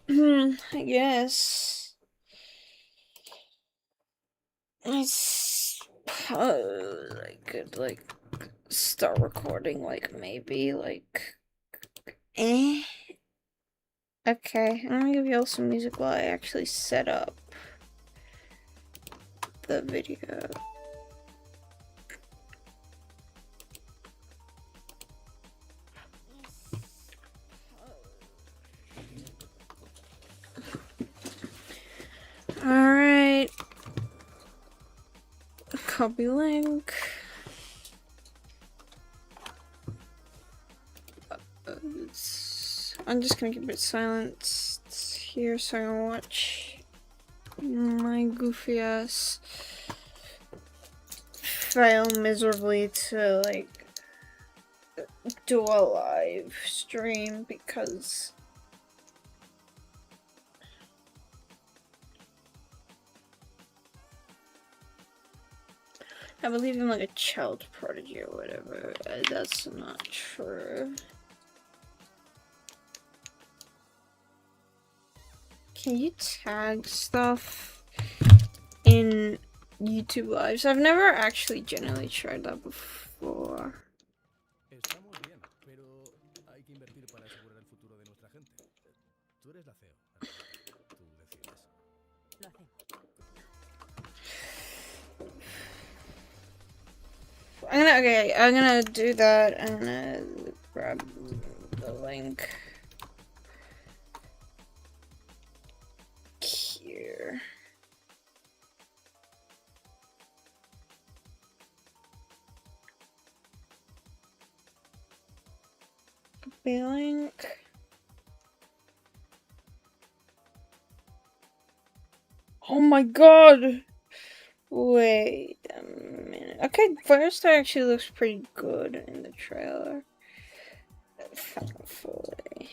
I guess. I could like start recording like maybe like eh. Okay, I'm gonna give you all some music while I actually set up the video. Alright. Copy link. I'm just gonna keep it silent here so I can watch my goofy ass fail miserably to like do a live stream because I believe I'm like a child prodigy or whatever. That's not true. Can you tag stuff in YouTube lives? I've never actually generally tried that before. Estamos bien, pero hay que invertir para asegurar el futuro de nuestra gente. Tú eres la CEO, ¿verdad? Tú decides. Lo hacemos. I'm gonna do that. I'm gonna grab the link here. Copy link. Oh my god! Wait a minute. Okay, Firestar actually looks pretty good in the trailer. Thankfully.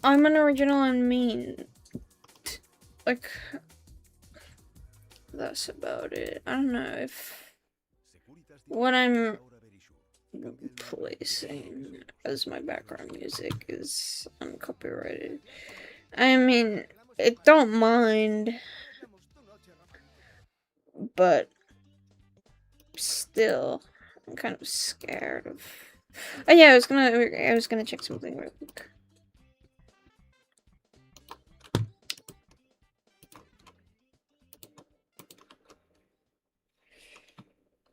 I'm an original and mean. Like, that's about it. I don't know if what I'm placing as my background music is uncopyrighted. I mean, I don't mind, but still, I'm kind of scared of. Oh yeah, I was gonna check something real quick.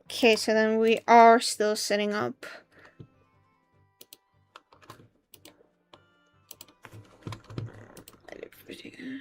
Okay, so then we are still setting up. Edit video.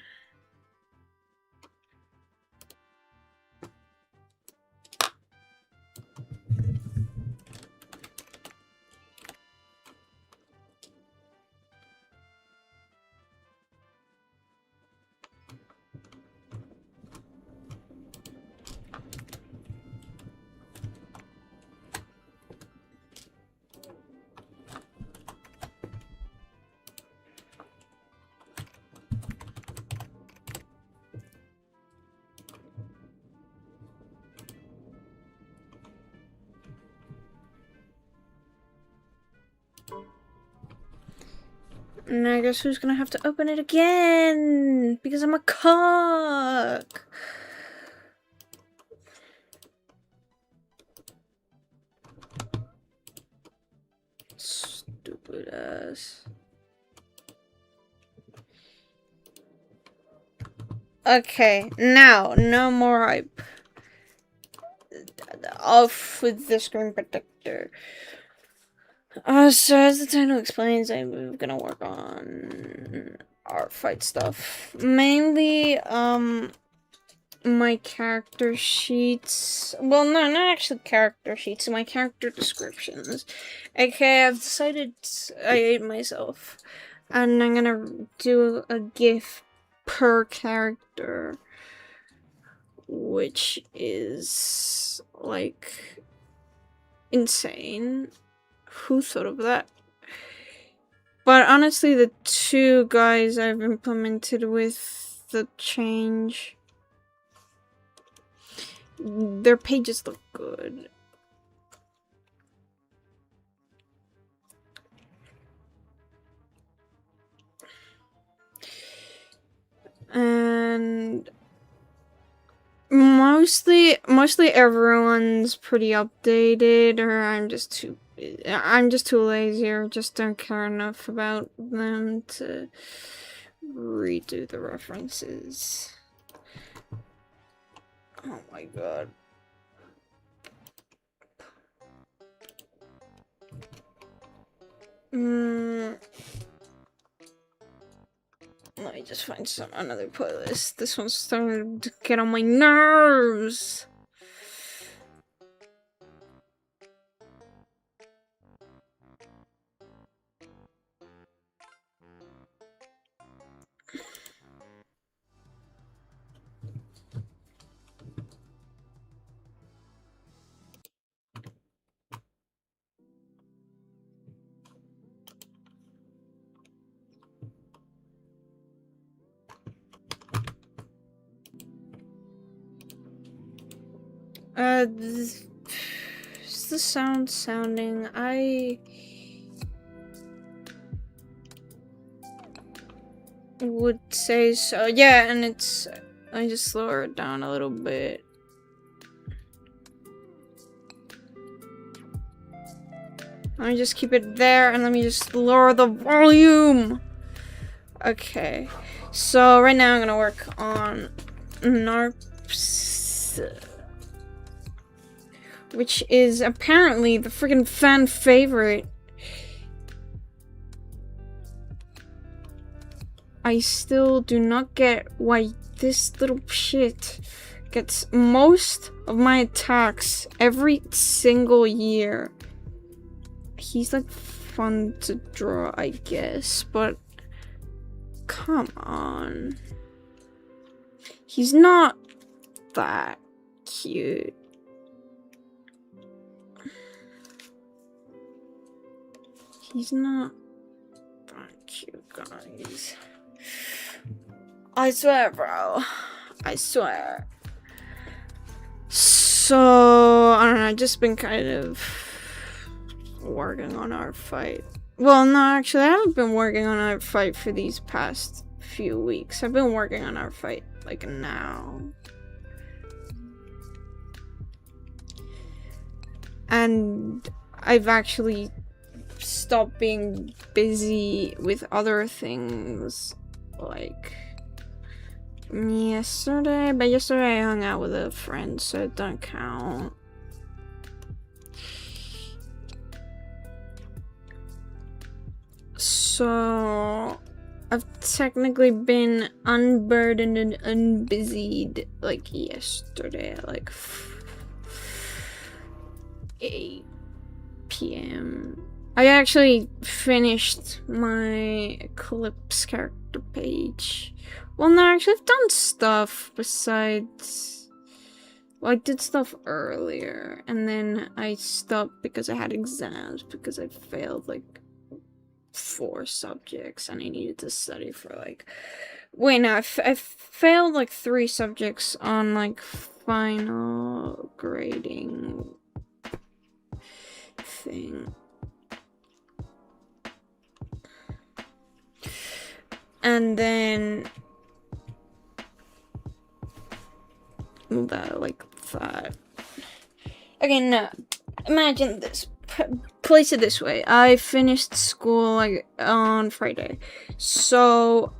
And I guess who's gonna have to open it again? Because I'm a cock. Stupid ass. Okay, now, no more hype. Off with the screen protector. So as the title explains, I'm gonna work on artfight stuff. Mainly, my character sheets. Well, no, not actually character sheets, my character descriptions. Okay, I've decided I ate myself. And I'm gonna do a GIF per character. Which is, like, insane. Who thought of that? But honestly, the two guys I've implemented with the change, their pages look good. And mostly everyone's pretty updated, or I'm just too lazy, or just don't care enough about them to redo the references. Oh my god. Let me just find another playlist. This one's starting to get on my nerves. Is the sound sounding? I would say so. Yeah, and it's. I just lower it down a little bit. Let me just keep it there, and let me just lower the volume. Okay, so right now I'm gonna work on NARPS, which is apparently the freaking fan favorite. I still do not get why this little shit gets most of my attacks every single year. He's like fun to draw, I guess, but come on. He's not that cute. He's not Thank you, guys. I swear, bro. I swear. So, I don't know, I've just been kind of working on artfight. Well, no, actually, I haven't been working on artfight for these past few weeks. I've been working on artfight, like, now. And I've actually stopped being busy with other things, like yesterday, but yesterday I hung out with a friend, so it don't count. So I've technically been unburdened and unbusied like yesterday, like 8 p.m. I actually finished my Eclipse character page. Well, no, actually, I've done stuff besides... Well, I did stuff earlier, and then I stopped because I had exams, because I failed, like, 4 subjects, and I needed to study for, like... Wait, no, I failed, like, 3 subjects on, like, final grading thing. And then that, like that. Okay, no. Imagine this. Place it this way. I finished school like on Friday. So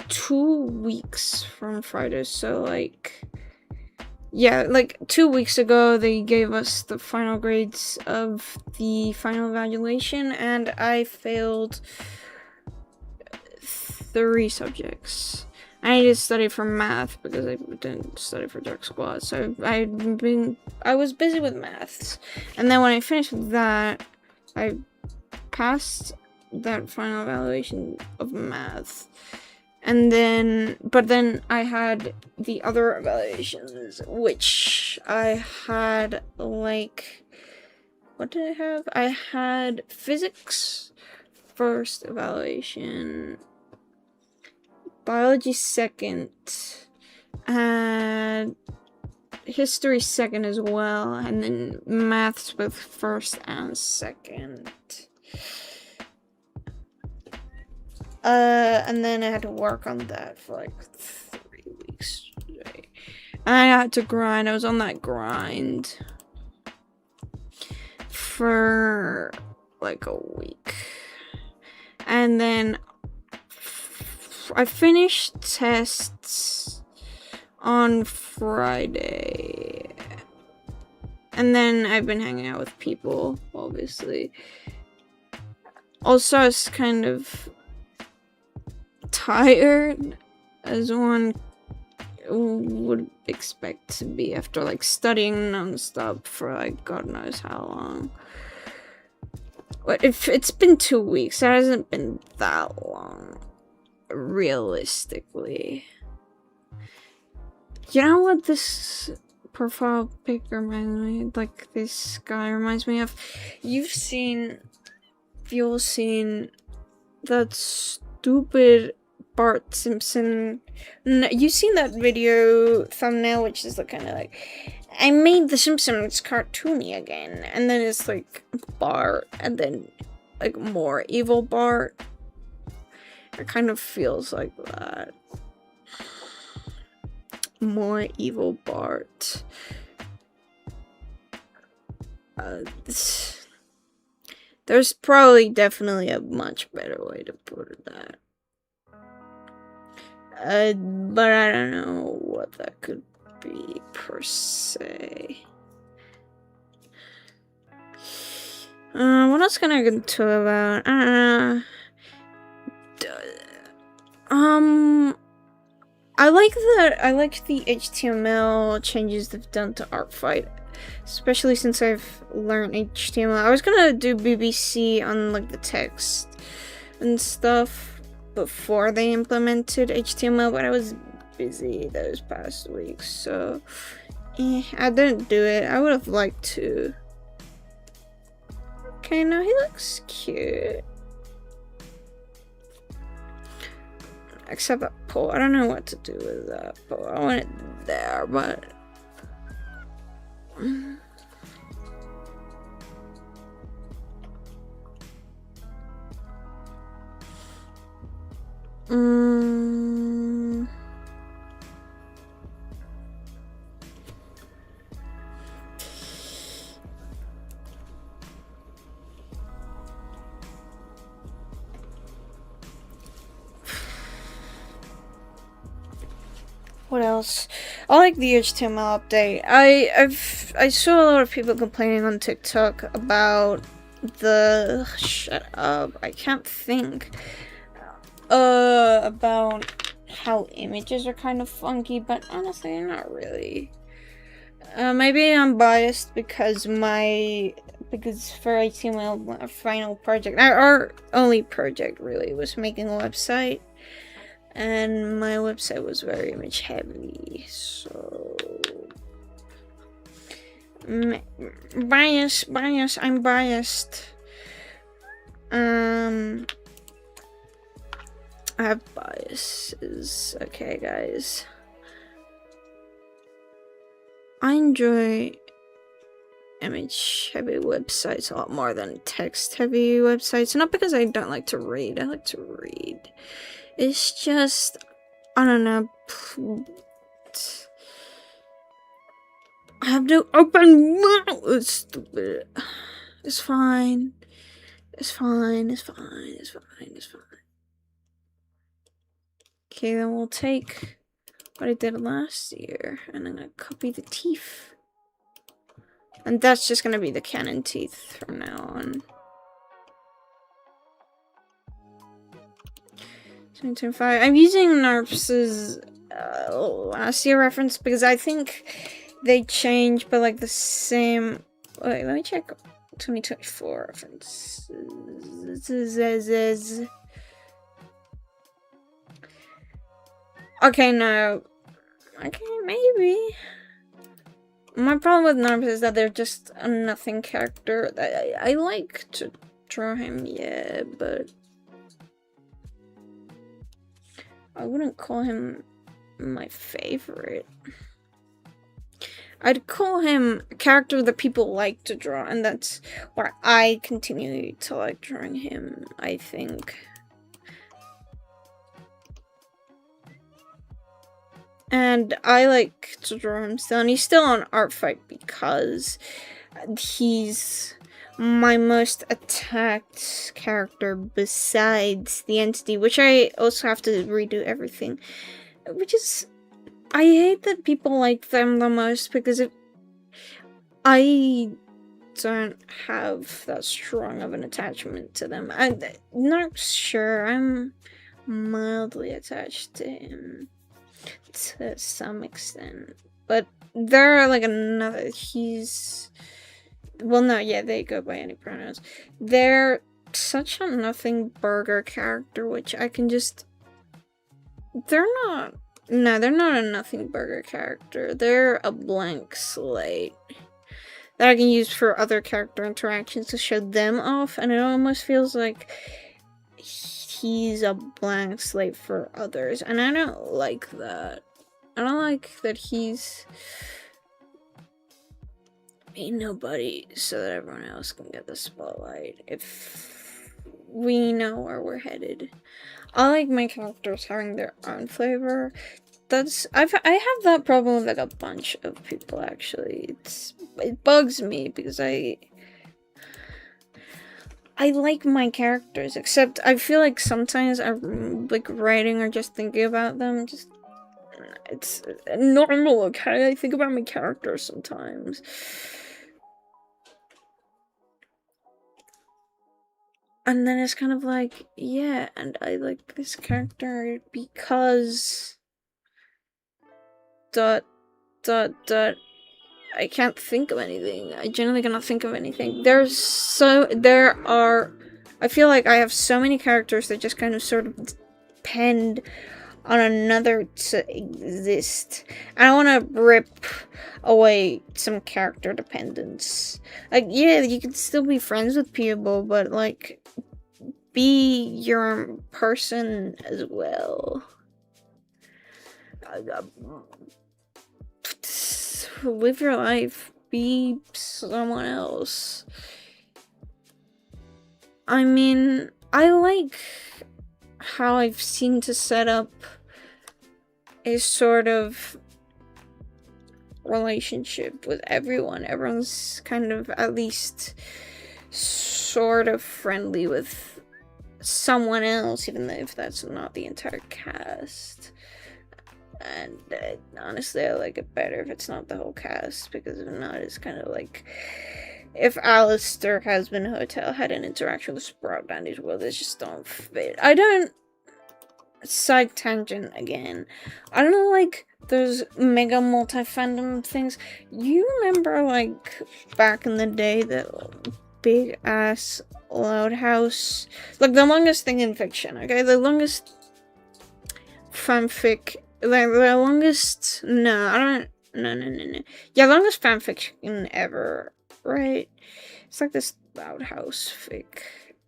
2 weeks from Friday. So like, yeah, like 2 weeks ago they gave us the final grades of the final evaluation, and I failed 3 subjects. I needed to study for math because I didn't study for Dark Squad, so I was busy with maths. And then when I finished with that, I passed that final evaluation of math. And then, but then I had the other evaluations, which I had like, what did I have? I had physics first evaluation, biology second, and history second as well, and then maths both first and second. And then I had to work on that for like 3 weeks straight. And I had to grind. I was on that grind for like a week. And then I finished tests on Friday. And then I've been hanging out with people, obviously. Also, I was kind of tired, as one would expect to be after like studying non-stop for like God knows how long. But if it's been 2 weeks, it hasn't been that long, realistically. You know what this profile pic reminds me, like this guy reminds me of? You've all seen that stupid Bart Simpson. No, you've seen that video thumbnail, which is like kind of like, I made the Simpsons cartoony again, and then it's like Bart, and then like more evil Bart. It kind of feels like that. More evil Bart. There's probably definitely a much better way to put that. But I don't know what that could be per se. What else can I get to about? I like the HTML changes they've done to artfight, especially since I've learned HTML. I was gonna do BBC on like the text and stuff before they implemented HTML, but I was busy those past weeks, so I didn't do it. I would have liked to. Okay, now he looks cute. Except that poll. I don't know what to do with that poll. I want it there, but... What else? I like the HTML update. I saw a lot of people complaining on TikTok about the shut up. I can't think. About how images are kind of funky, but honestly, not really. Maybe I'm biased because for HTML, my final project, our only project really, was making a website. And my website was very image heavy, so... I'm biased. I have biases. Okay, guys. I enjoy image heavy websites a lot more than text heavy websites. Not because I don't like to read. I like to read. It's just, I don't know. I have to open mouth. It's stupid. It's fine. It's fine. Okay, then we'll take what I did last year, and I'm gonna copy the teeth. And that's just gonna be the canon teeth from now on. 2025. I'm using NARP's last year reference because I think they changed, but like the same. Wait, let me check 2024 references. Okay, no. Okay, maybe. My problem with NARP's is that they're just a nothing character. I like to draw him, yeah, but I wouldn't call him my favorite. I'd call him a character that people like to draw, and that's why I continue to like drawing him, I think. And I like to draw him still, and he's still on artfight because he's my most attacked character besides the entity, which I also have to redo everything. Which is, I hate that people like them the most because I don't have that strong of an attachment to them. I'm not sure. I'm mildly attached to him to some extent, but there are like another. Well, no, yeah, they go by any pronouns. They're such a nothing burger character, which I can just. They're not a nothing burger character. They're a blank slate that I can use for other character interactions to show them off, and it almost feels like he's a blank slate for others, and I don't like that. I don't like that he's ain't nobody so that everyone else can get the spotlight if we know where we're headed. I like my characters having their own flavor. I have that problem with like a bunch of people actually. It bugs me because I like my characters, except I feel like sometimes I'm like writing or just thinking about them. It's normal, okay? I think about my characters sometimes. And then it's kind of like, yeah, and I like this character because I can't think of anything. I genuinely cannot think of anything. I feel like I have so many characters that just kind of sort of depend on another to exist. I don't want to rip away some character dependence. Like, yeah, you can still be friends with people, but like, be your own person as well. live your life, be someone else. I mean, I like how I've seen to set up a sort of relationship with everyone. Everyone's kind of at least sort of friendly with someone else, even if that's not the entire cast. And honestly, I like it better if it's not the whole cast, because if not, it's kind of like if Alistair Husband Hotel had an interaction with Sprout Dandy's world, they just don't fit. I don't. Side tangent again. I don't like those mega multi-fandom things. You remember, like, back in the day, that big ass loud house? Like, the longest thing in fiction, okay? The longest fanfic. Like, the longest. No, I don't. No. Yeah, longest fanfiction ever, right? It's like this loud house fic.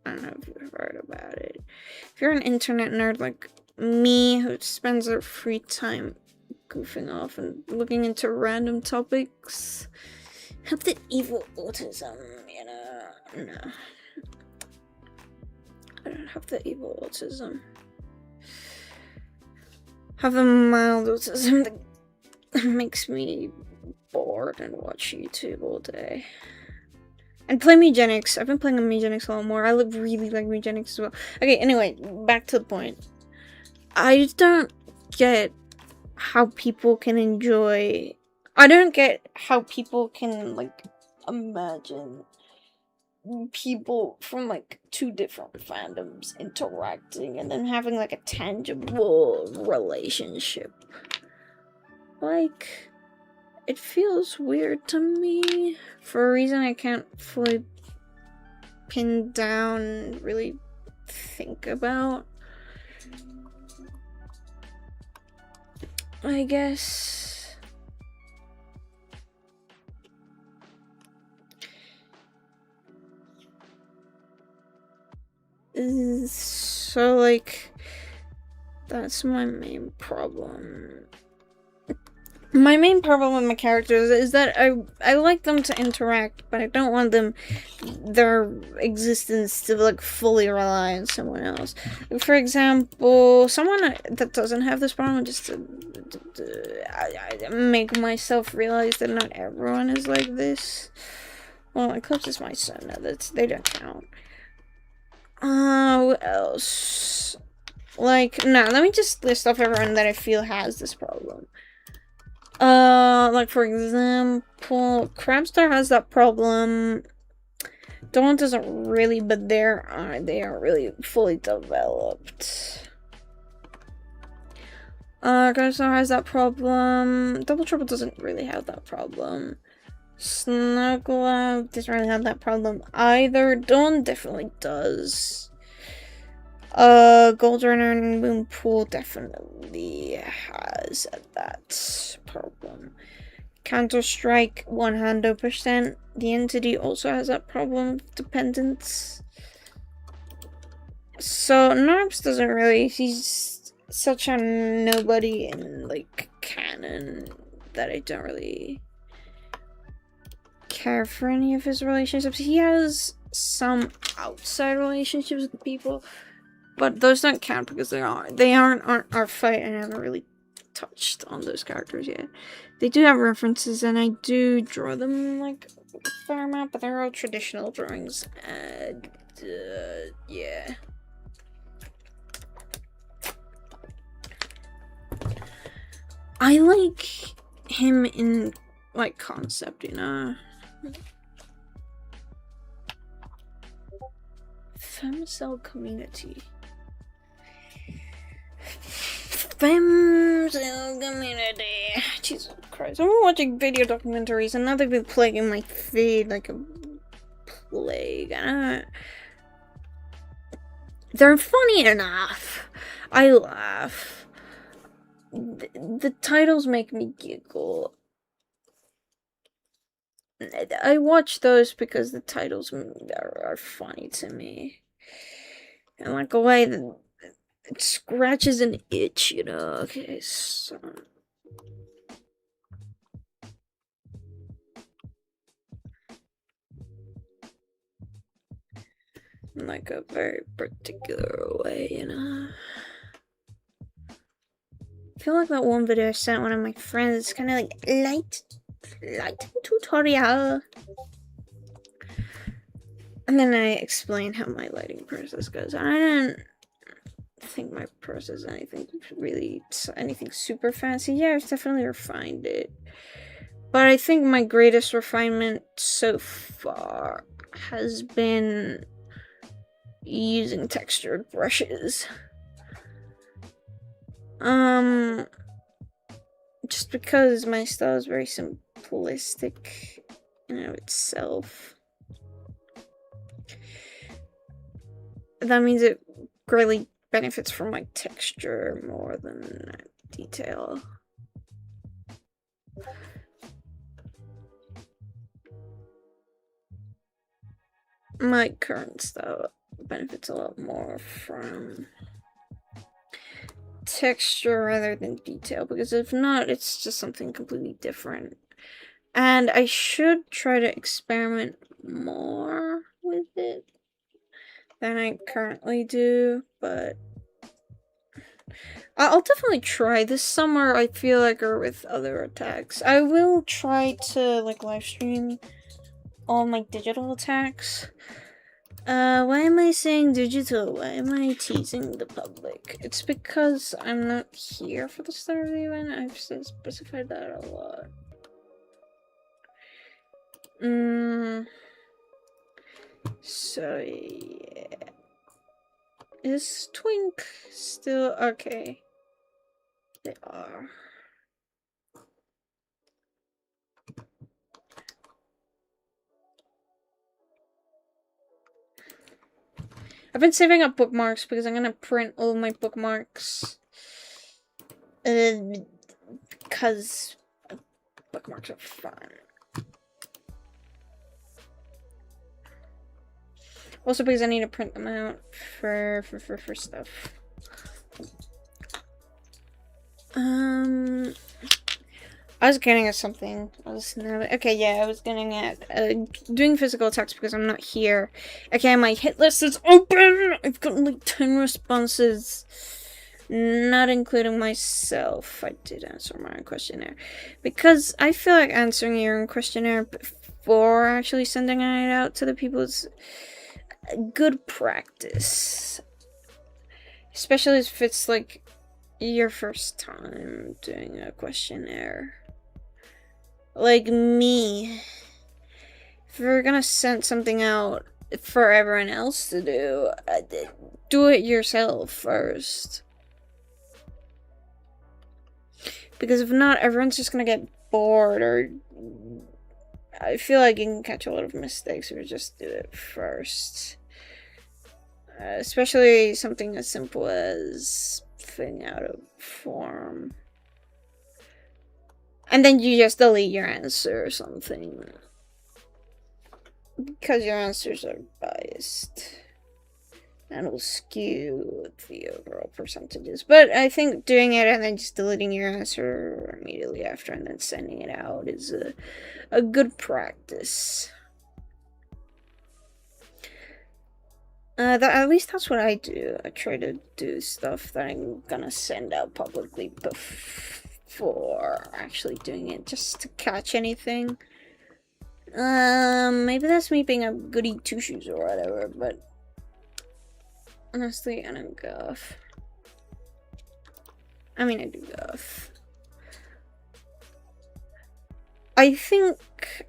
I don't know if you've heard about it. If you're an internet nerd like me, who spends their free time goofing off and looking into random topics, have the evil autism, you know? No. I don't have the evil autism. Have the mild autism that makes me bored and watch YouTube all day. And play Megenics. I've been playing Megenics a lot more. I really like Megenics as well. Okay, anyway, back to the point. I don't get how people can enjoy... I don't get how people can, like, imagine people from, like, two different fandoms interacting and then having, like, a tangible relationship. Like... It feels weird to me for a reason I can't fully pin down and really think about. I guess. So, like, that's my main problem. My main problem with my characters is that I like them to interact, but I don't want their existence to, like, fully rely on someone else. For example, someone that doesn't have this problem, just to I make myself realize that not everyone is like this. Well, Eclipse is my son. No, they don't count. What else? Like, no, let me just list off everyone that I feel has this problem. Like, for example, Crabstar has that problem. Dawn doesn't really, but they aren't really fully developed. Crabstar has that problem. Double Trouble doesn't really have that problem. snowglorbz doesn't really have that problem either. Dawn definitely does. Goldrunner and Moonpool definitely has that problem. Counter-Strike 100%. The Entity also has that problem of dependence. So Snowglorbz doesn't really, he's such a nobody in, like, canon that I don't really care for any of his relationships. He has some outside relationships with people, but those don't count because they aren't artfight, and I haven't really touched on those characters yet. They do have references, and I do draw them, like, a fair amount, but they're all traditional drawings, and, yeah. I like him in, like, concept, you know? Femcell community. Femcell community. Jesus Christ. I'm watching video documentaries and now they've been plaguing my feed like a plague. They're funny enough. I laugh. The titles make me giggle. I watch those because the titles are funny to me. And like a way that it scratches an itch, you know. Okay, so in like a very particular way, you know? I feel like that one video I sent one of my friends, kind of like light tutorial. And then I explained how my lighting process goes. And I didn't think my process anything super fancy. Yeah, I've definitely refined it. But I think my greatest refinement so far has been using textured brushes. Just because my style is very simplistic in and of itself. That means it greatly benefits from like texture more than detail. My current style benefits a lot more from texture rather than detail, because if not, it's just something completely different. And I should try to experiment more with it than I currently do, but I'll definitely try this summer, I feel like, or with other attacks. I will try to like live stream all my digital attacks. Why am I saying digital? Why am I teasing the public? It's because I'm not here for the start of the event. I've specified that a lot. So yeah. Is Twink still okay? They are. I've been saving up bookmarks because I'm gonna print all my bookmarks. Because bookmarks are fun. Also because I need to print them out for stuff. I was getting at something. Okay, yeah, I was getting at doing physical attacks because I'm not here. Okay, my hit list is open! I've gotten like 10 responses, not including myself. I did answer my own questionnaire. Because I feel like answering your own questionnaire before actually sending it out to the people is good practice. Especially if it's like your first time doing a questionnaire. Like me. If you're gonna send something out for everyone else to do it yourself first. Because if not, everyone's just gonna get bored, or I feel like you can catch a lot of mistakes if you just do it first. Especially something as simple as filling out a form. And then you just delete your answer or something. Because your answers are biased. And will skew the overall percentages. But I think doing it and then just deleting your answer immediately after and then sending it out is a good practice. At least that's what I do. I try to do stuff that I'm gonna send out publicly before actually doing it, just to catch anything. Maybe that's me being a goody two-shoes or whatever, but honestly, I don't guff. I mean, I do guff. I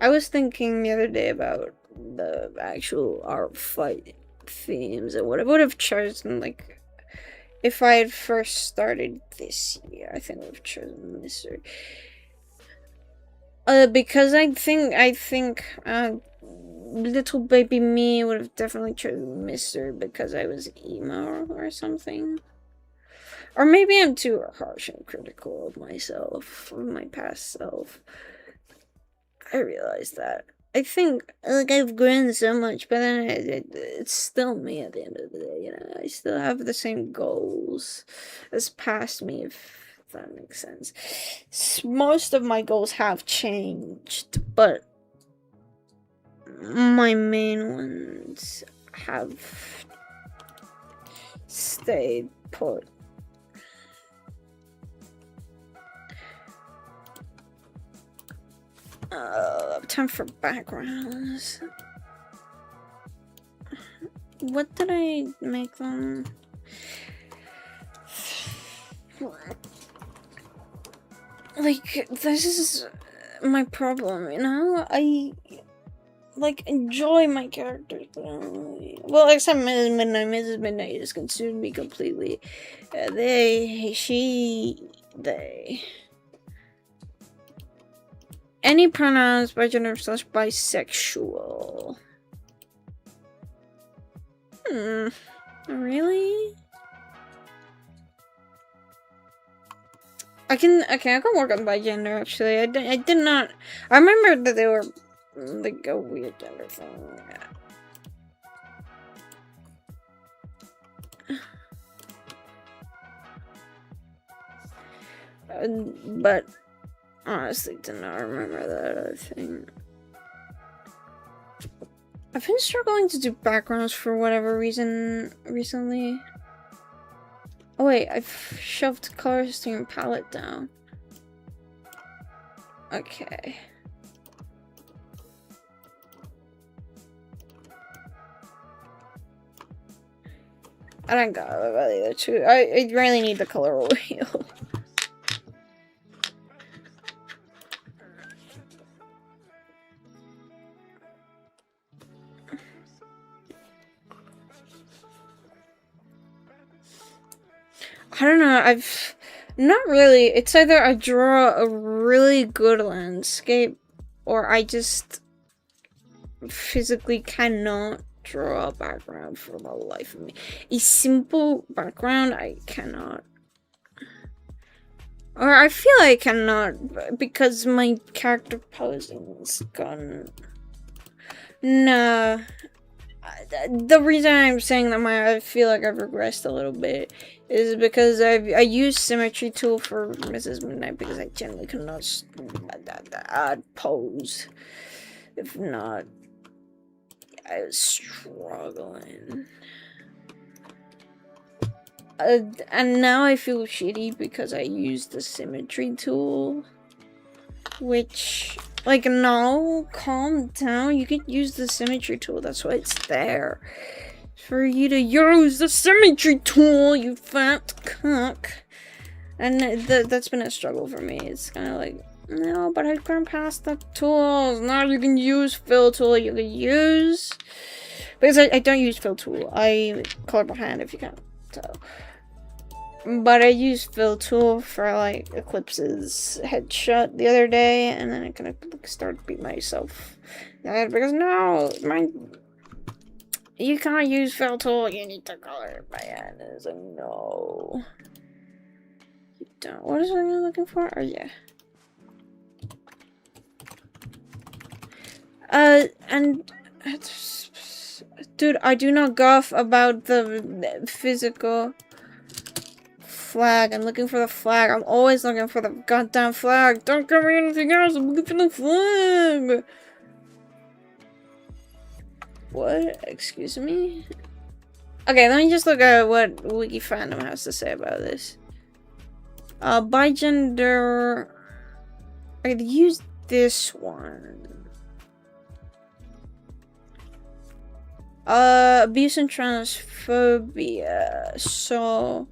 was thinking the other day about the actual artfight themes and what I would have chosen, like, if I had first started this year. I think I would have chosen Mystery. Because I think little baby me would have definitely chosen Mystery because I was emo or something. Or maybe I'm too harsh and critical of myself, of my past self. I realize that. I think, like, I've grown so much, but then it's still me at the end of the day, you know? I still have the same goals as past me, if that makes sense. Most of my goals have changed, but my main ones have stayed put. Time for backgrounds. What did I make them? Like, this is my problem, you know? I, like, enjoy my characters, but well, except Mrs. Midnight. Mrs. Midnight just consumed me completely. They. Any pronouns by gender / bisexual. Really? I can work on by gender, actually. I did not. I remember that they were like a weird gender thing. But honestly, did not remember that other thing. I've been struggling to do backgrounds for whatever reason recently. Oh wait, I've shoved color stream palette down. Okay. I don't got the other two. I really need the color wheel. I don't know, I've not really. It's either I draw a really good landscape or I just physically cannot draw a background for the life of me. A simple background, I cannot. Or I feel I cannot because my character posing's gone. Nah. The reason I'm saying that I feel like I've regressed a little bit is because I use symmetry tool for Mrs. Midnight because I generally cannot add pose. If not, I was struggling. And now I feel shitty because I used the symmetry tool, which, like, no, calm down. You can use the symmetry tool. That's why it's there. For you to use the symmetry tool, you fat cuck. And that's been a struggle for me. It's kind of like, no, but I couldn't pass the tools. Now you can use fill tool. You can use... Because I don't use fill tool. I color by hand, if you can't tell. But I used fill tool for, like, Eclipse's headshot the other day, and then I kind of started to beat myself. Because no, you can't use fill tool, you need to color it by hand. It's like, no. You don't. What is what you're looking for? Oh, yeah. And... Dude, I do not guff about the physical... flag. I'm looking for the flag. I'm always looking for the goddamn flag. Don't give me anything else. I'm looking for the flag. What? Excuse me? Okay, let me just look at what Wiki Fandom has to say about this. By gender... I could use this one. Abuse and transphobia. So...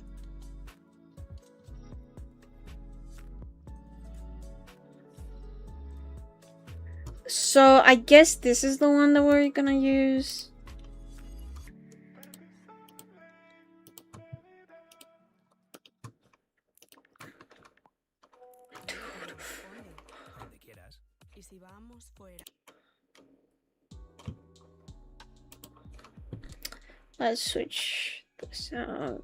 So, I guess this is the one that we're gonna use. Let's switch this out.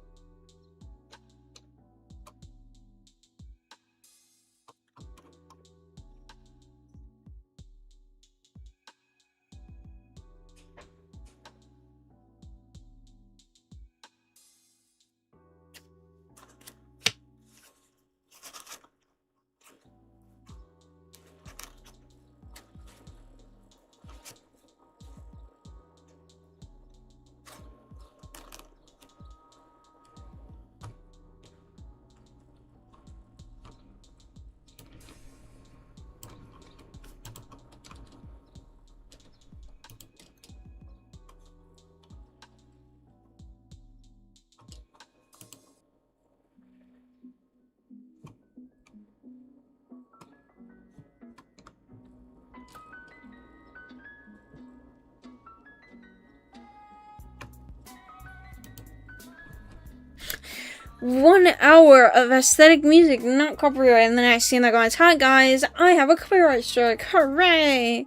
1 hour of aesthetic music, not copyright, and then I see in the comments, hi guys, I have a copyright strike, hooray!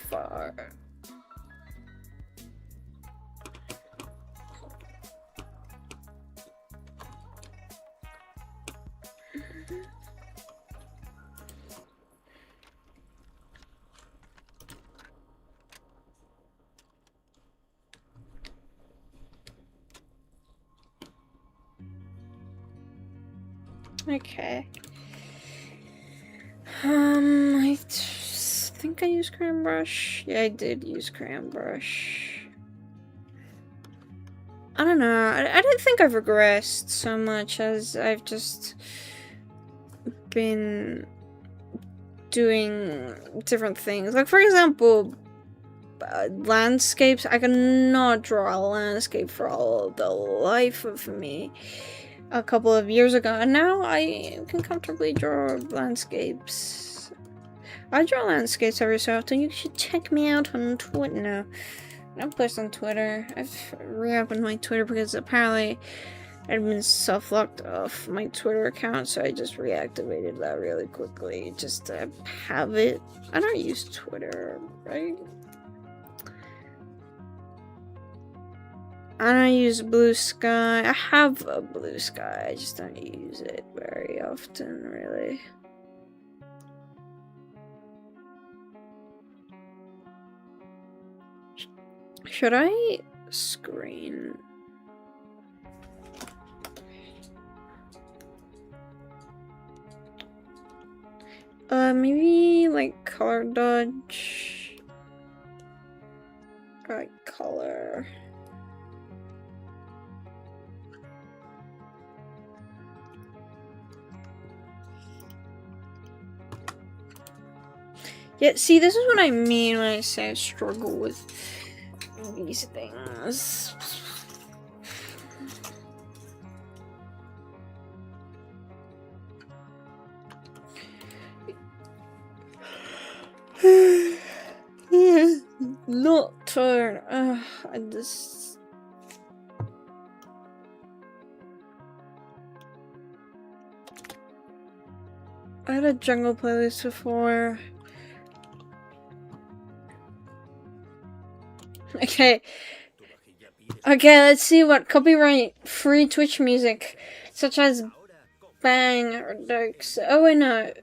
Far. Okay. I think I used crayon brush. Yeah, I did use crayon brush. I don't know. I don't think I've regressed so much as I've just been doing different things. Like, for example, landscapes. I cannot draw a landscape for all the life of me. A couple of years ago, and now I can comfortably draw landscapes. I draw landscapes every so often. You should check me out on Twitter. No, I don't post on Twitter. I've reopened my Twitter because apparently I'd been self-locked off my Twitter account, so I just reactivated that really quickly just to have it. I don't use Twitter, right? I don't use Blue Sky. I have a Blue Sky, I just don't use it very often, really. Should I screen? Maybe like color dodge. Or like color. Yeah, see, this is what I mean when I say I struggle with these things. Not turn. I just. I had a jungle playlist before. Okay. Okay, let's see what copyright-free Twitch music, such as Bang or Darks. Oh, wait, no.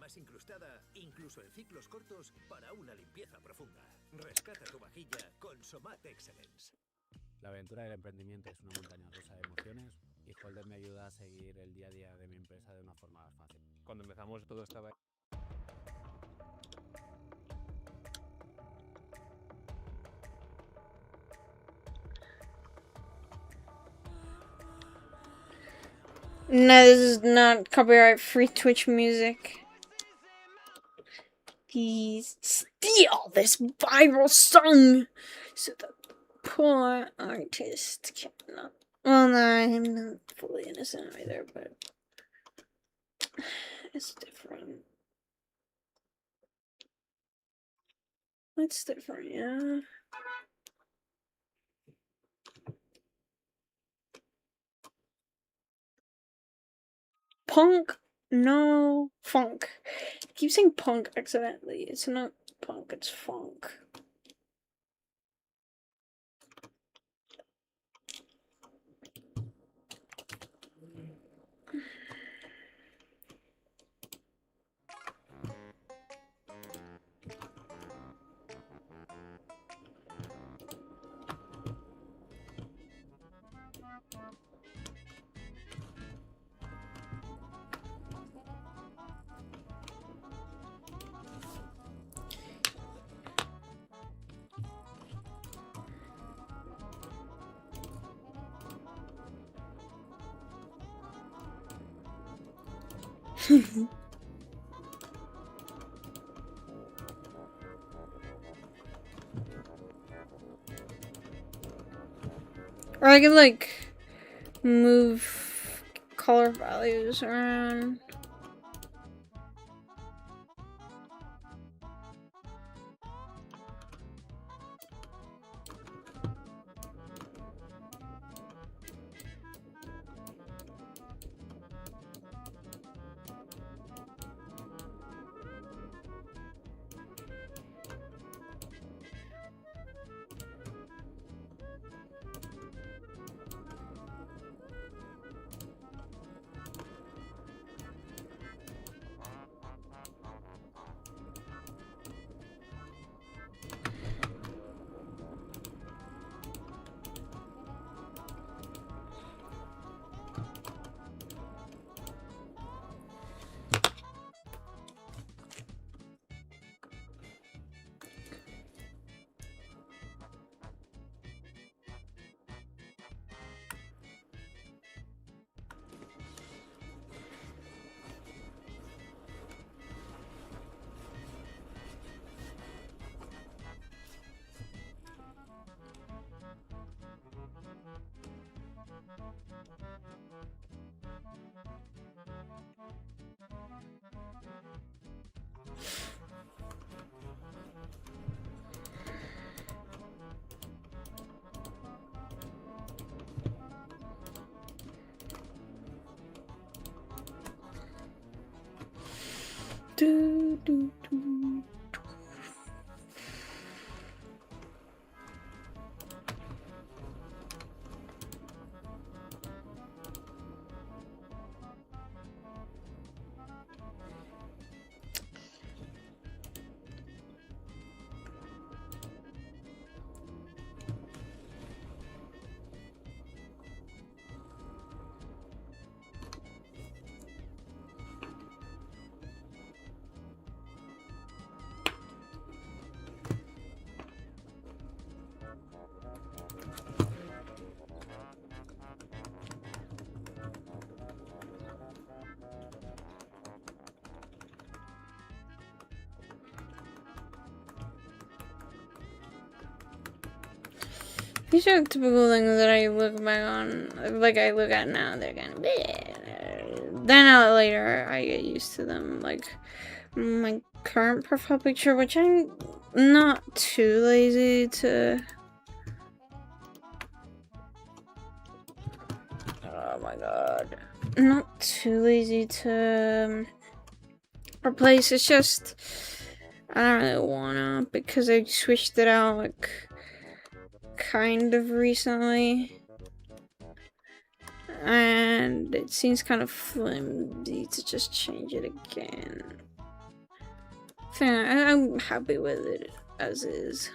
La aventura del emprendimiento es una montaña rusa de emociones y Holder me ayuda a seguir el día a día de mi empresa de una forma más fácil. Cuando empezamos todo estaba... No, this is not copyright-free Twitch music. Please steal this viral song so the poor artist cannot. Well, no, I'm not fully innocent either, but it's different. It's different, yeah. Punk? No. Funk. I keep saying punk accidentally. It's not punk, it's funk. Or I could like move color values around. do, do, do. These are typical things that I look back on, like I look at now, they're kind of bleh. Then later I get used to them, like my current profile picture, which I'm not too lazy to... Oh my god. Not too lazy to replace, it's just, I don't really wanna, because I switched it out, like, kind of recently, and it seems kind of flimsy to just change it again. I'm happy with it as is.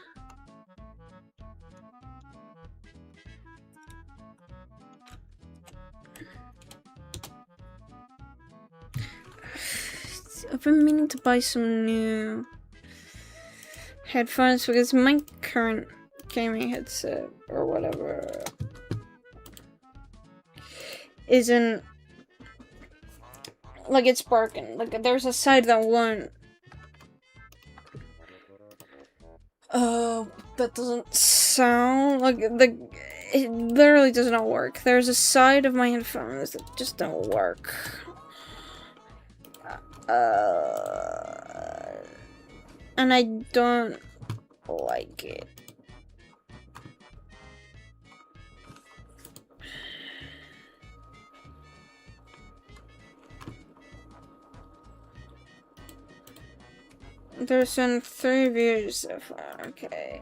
I've been meaning to buy some new headphones because my current gaming headset or whatever isn't, like, it's broken. Like, there's a side that won't, that doesn't sound like, it literally does not work. There's a side of my headphones that just don't work. And I don't like it. There's been 3 views so far, okay.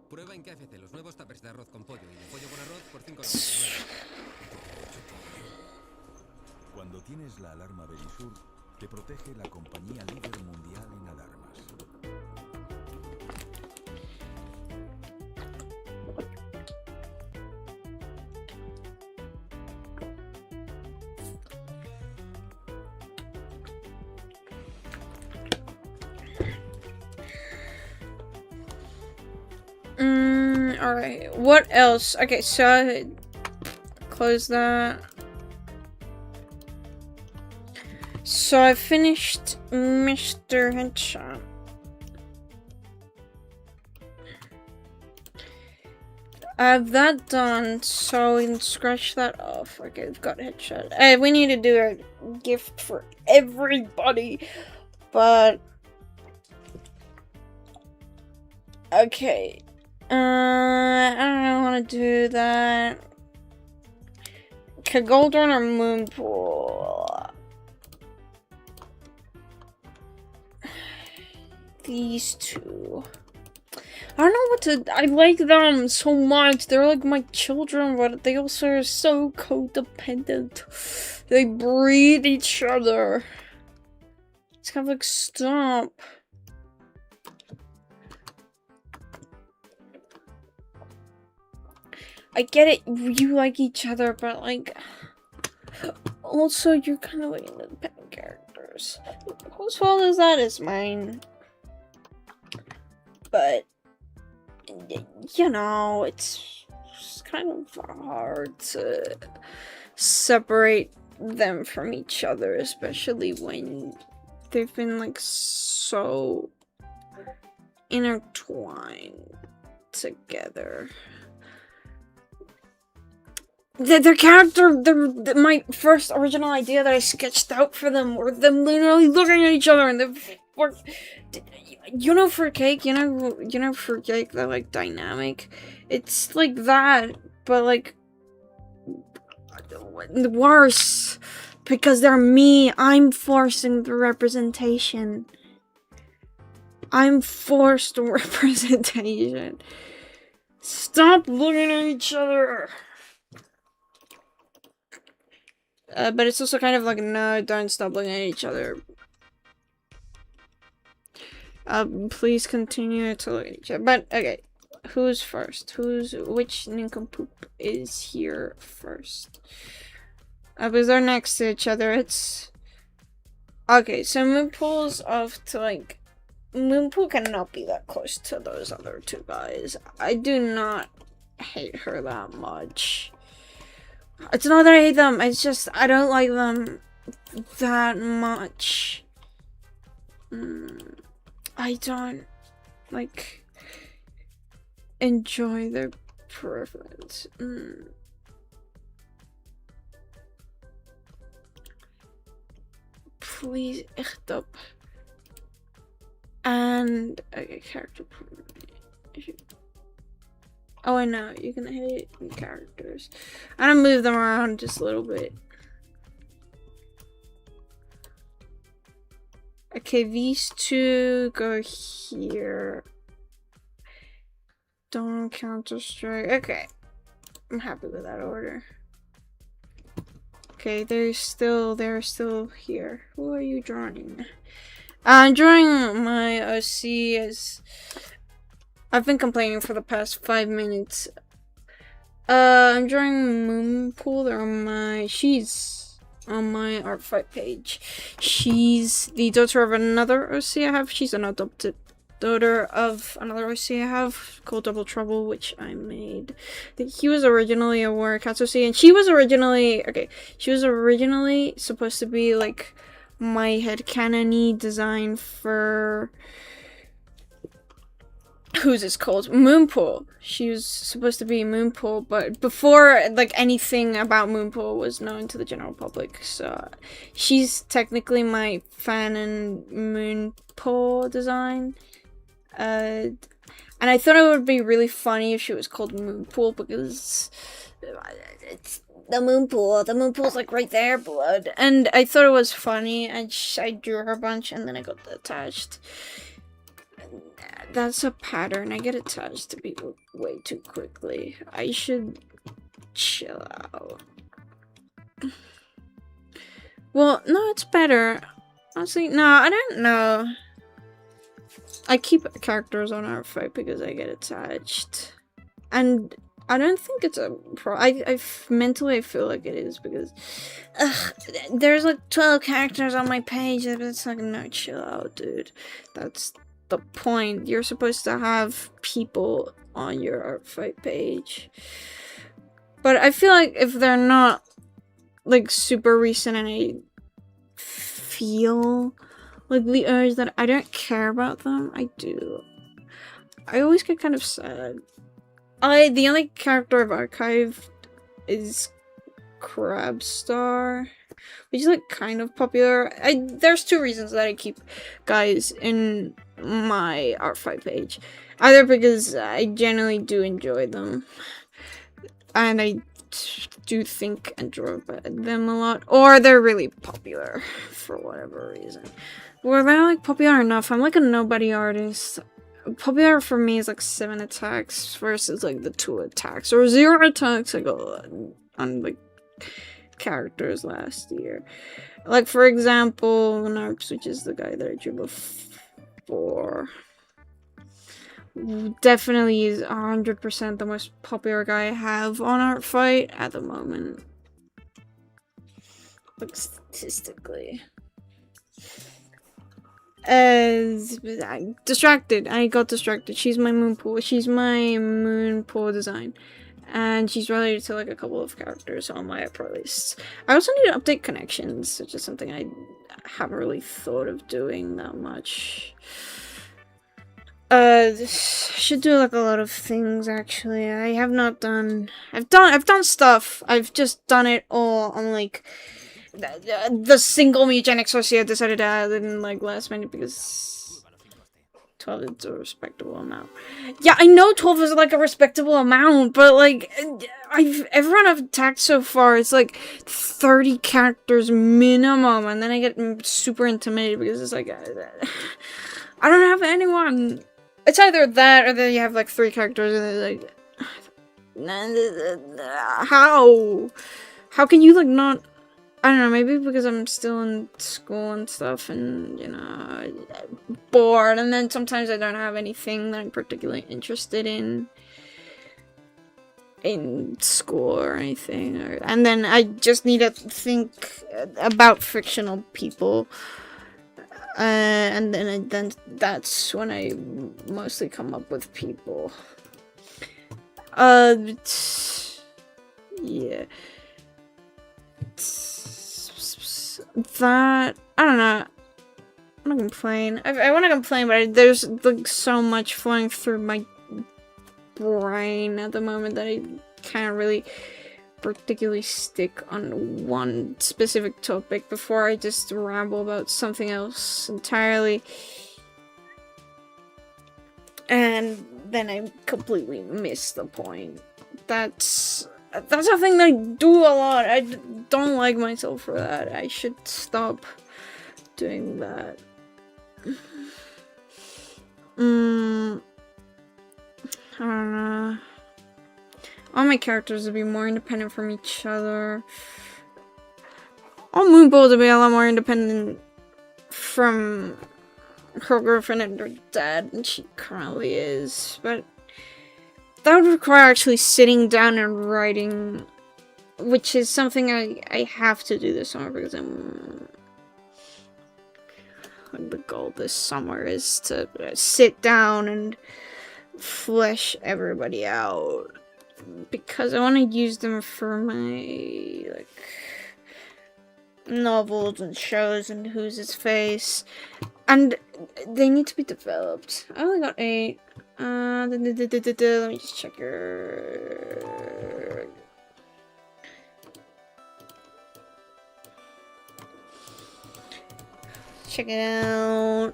Prueba en KFC los nuevos tuppers de arroz con pollo y de pollo con arroz por 5,99. Cuando tienes la alarma Belisur, te protege la compañía líder mundial en alarmas. Alright, what else? Okay, so I close that. So I finished Mr. Headshot. I have that done, so we can scratch that off. Okay, we've got Headshot. We need to do a gift for everybody, but okay. I don't want to do that. Okay, Goldrun or Moonpool? These two. I don't know what to... I like them so much. They're like my children, but they also are so codependent. They breed each other. It's kind of like, stop. I get it, you like each other, but like, also you're kind of like independent characters. Whose fault is that? It's mine. But, you know, it's kind of hard to separate them from each other, especially when they've been like so intertwined. together. Their character, my first original idea that I sketched out for them were them literally looking at each other, and you know fruitcake, you know fruitcake, they're like dynamic. It's like that, but like worse, because they're me. I'm forcing the representation. I'm forced representation. Stop looking at each other. But it's also kind of like, no, don't stop looking at each other. Please continue to look at each other. But, okay. Who's first? Which nincompoop is here first? Because they're next to each other. It's... Okay, so Moonpool's off to, like... Moonpool cannot be that close to those other two guys. I do not hate her that much. It's not that I hate them, it's just I don't like them that much. I don't, like, enjoy their preference. Please, echt up. And, okay, character. Oh, I know, you can hit characters. I'm gonna move them around just a little bit. Okay, these two go here. Don't Counter-Strike. Okay. I'm happy with that order. Okay, they're still here. Who are you drawing? I'm drawing my OC as... I've been complaining for the past 5 minutes. I'm drawing Moonpool. She's on my artfight page. She's the daughter of another OC I have. She's an adopted daughter of another OC I have called Double Trouble, which I made. He was originally a Warrior Cats OC, and she was originally supposed to be like my headcanon-y design for... Who's this called? Moonpool. She was supposed to be Moonpool, but before like anything about Moonpool was known to the general public, so she's technically my fan and Moonpool design. And I thought it would be really funny if she was called Moonpool, because it's the Moonpool. The Moonpool's like right there, blood. And I thought it was funny, and I drew her a bunch, and then I got attached. That's a pattern. I get attached to people way too quickly. I should chill out. Well, no, it's better. Honestly, no, I don't know. I keep characters on artfight because I get attached. And I don't think it's a mentally I feel like it is, because there's like 12 characters on my page. It's like, no, chill out, dude. That's the point. You're supposed to have people on your artfight page. But I feel like if they're not like super recent and I feel like the urge that I don't care about them, I do. I always get kind of sad. The only character I've archived is Crabstar, which is like kind of popular. There's two reasons that I keep guys in my artfight page. Either because I generally do enjoy them, and I do think and draw them a lot, or they're really popular for whatever reason. Were they like popular enough? I'm like a nobody artist. Popular for me is like 7 attacks versus like the 2 attacks or 0 attacks I got on like characters last year. Like for example, Narps, which is the guy that I drew before, definitely is 100% the most popular guy I have on artfight at the moment. Like statistically. Distracted. I got distracted. She's my Moonpool. She's my Moonpool design. And she's related to like a couple of characters on my pro lists. I also need to update connections, which is something I haven't really thought of doing that much. Should do like a lot of things actually. I have not done. I've done stuff. I've just done it all on like the single eugenics source I decided to add in like last minute because 12 is a respectable amount. Yeah, I know 12 is like a respectable amount, but like everyone I've attacked so far, it's like 30 characters minimum, and then I get super intimidated because it's like I don't have anyone. It's either that or then you have like 3 characters and they're like how can you like not, I don't know, maybe because I'm still in school and stuff and you know bored, and then sometimes I don't have anything that I'm particularly interested in school or anything, and then I just need to think about fictional people. And then that's when I mostly come up with people. Yeah. That, I don't know. I'm not complain. I want to complain, but there's like so much flowing through my brain at the moment that I can't really particularly stick on one specific topic before I just ramble about something else entirely, and then I completely miss the point. That's something that I do a lot. I don't like myself for that. I should stop doing that. I don't know. All my characters will be more independent from each other. All Moonbolt will be a lot more independent from her girlfriend and her dad than she currently is. But that would require actually sitting down and writing, which is something I have to do this summer because the goal this summer is to sit down and flesh everybody out. Because I want to use them for my, like, novels and shows and Who's His Face. And they need to be developed. I only got 8. Let me just check your... Check it out.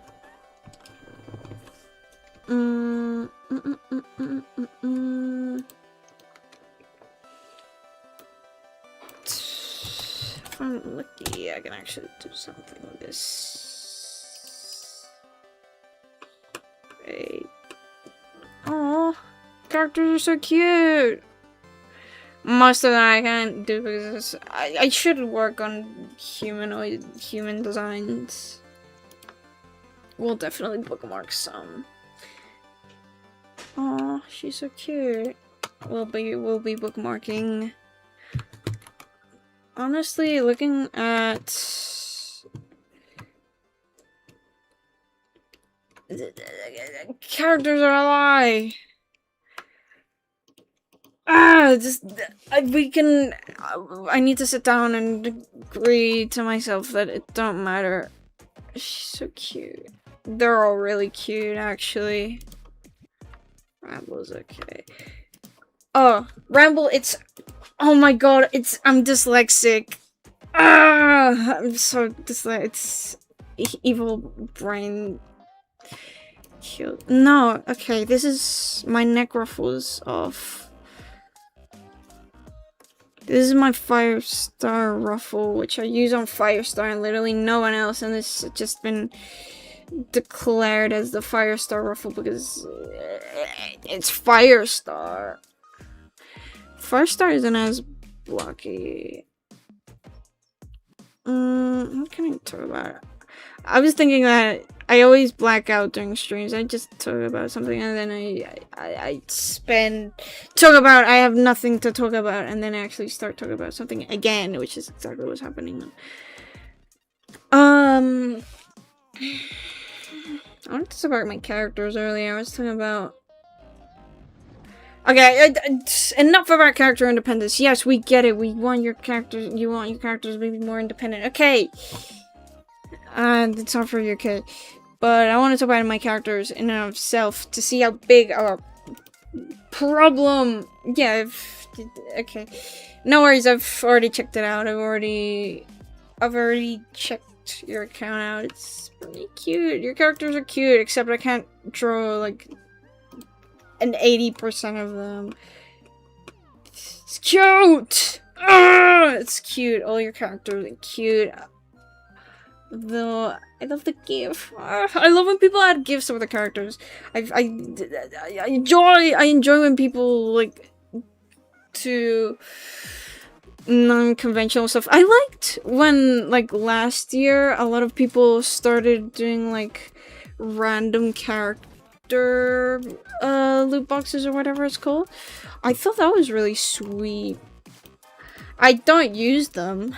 If I'm lucky, I can actually do something with this. Great. Aww, characters are so cute. Most of them I can't do because I should work on human designs. We'll definitely bookmark some. Aw, she's so cute. We'll be bookmarking. Honestly, looking at characters are a lie. I need to sit down and agree to myself that it don't matter. She's so cute. They're all really cute, actually. Ramble's okay. Oh, Ramble, it's... Oh my god, I'm dyslexic. I'm so dyslexic. It's evil brain killed. No, okay, this is my neck ruffles off. This is my Firestar ruffle, which I use on Firestar and literally no one else, and this has just been declared as the Firestar ruffle because it's Firestar. Firestar isn't as blocky. What can I talk about? I was thinking that I always black out during streams. I just talk about something and then I have nothing to talk about and then I actually start talking about something again, which is exactly what's happening. I wanted to talk about my characters earlier. I was talking about... Okay, enough about character independence. Yes, we get it. We want your characters. You want your characters to be more independent. Okay. It's not for you, okay. but I wanted to buy my characters in and of itself to see how big our problem. Yeah, okay. No worries, I've already checked it out. I've already checked your account out. It's pretty cute. Your characters are cute, except I can't draw like an 80% of them. It's cute! It's cute. All your characters are cute. Though I love the GIF. I love when people add GIFs of the characters. I enjoy when people like to non-conventional stuff. I liked when like last year a lot of people started doing like random character loot boxes or whatever it's called. I thought that was really sweet. I don't use them.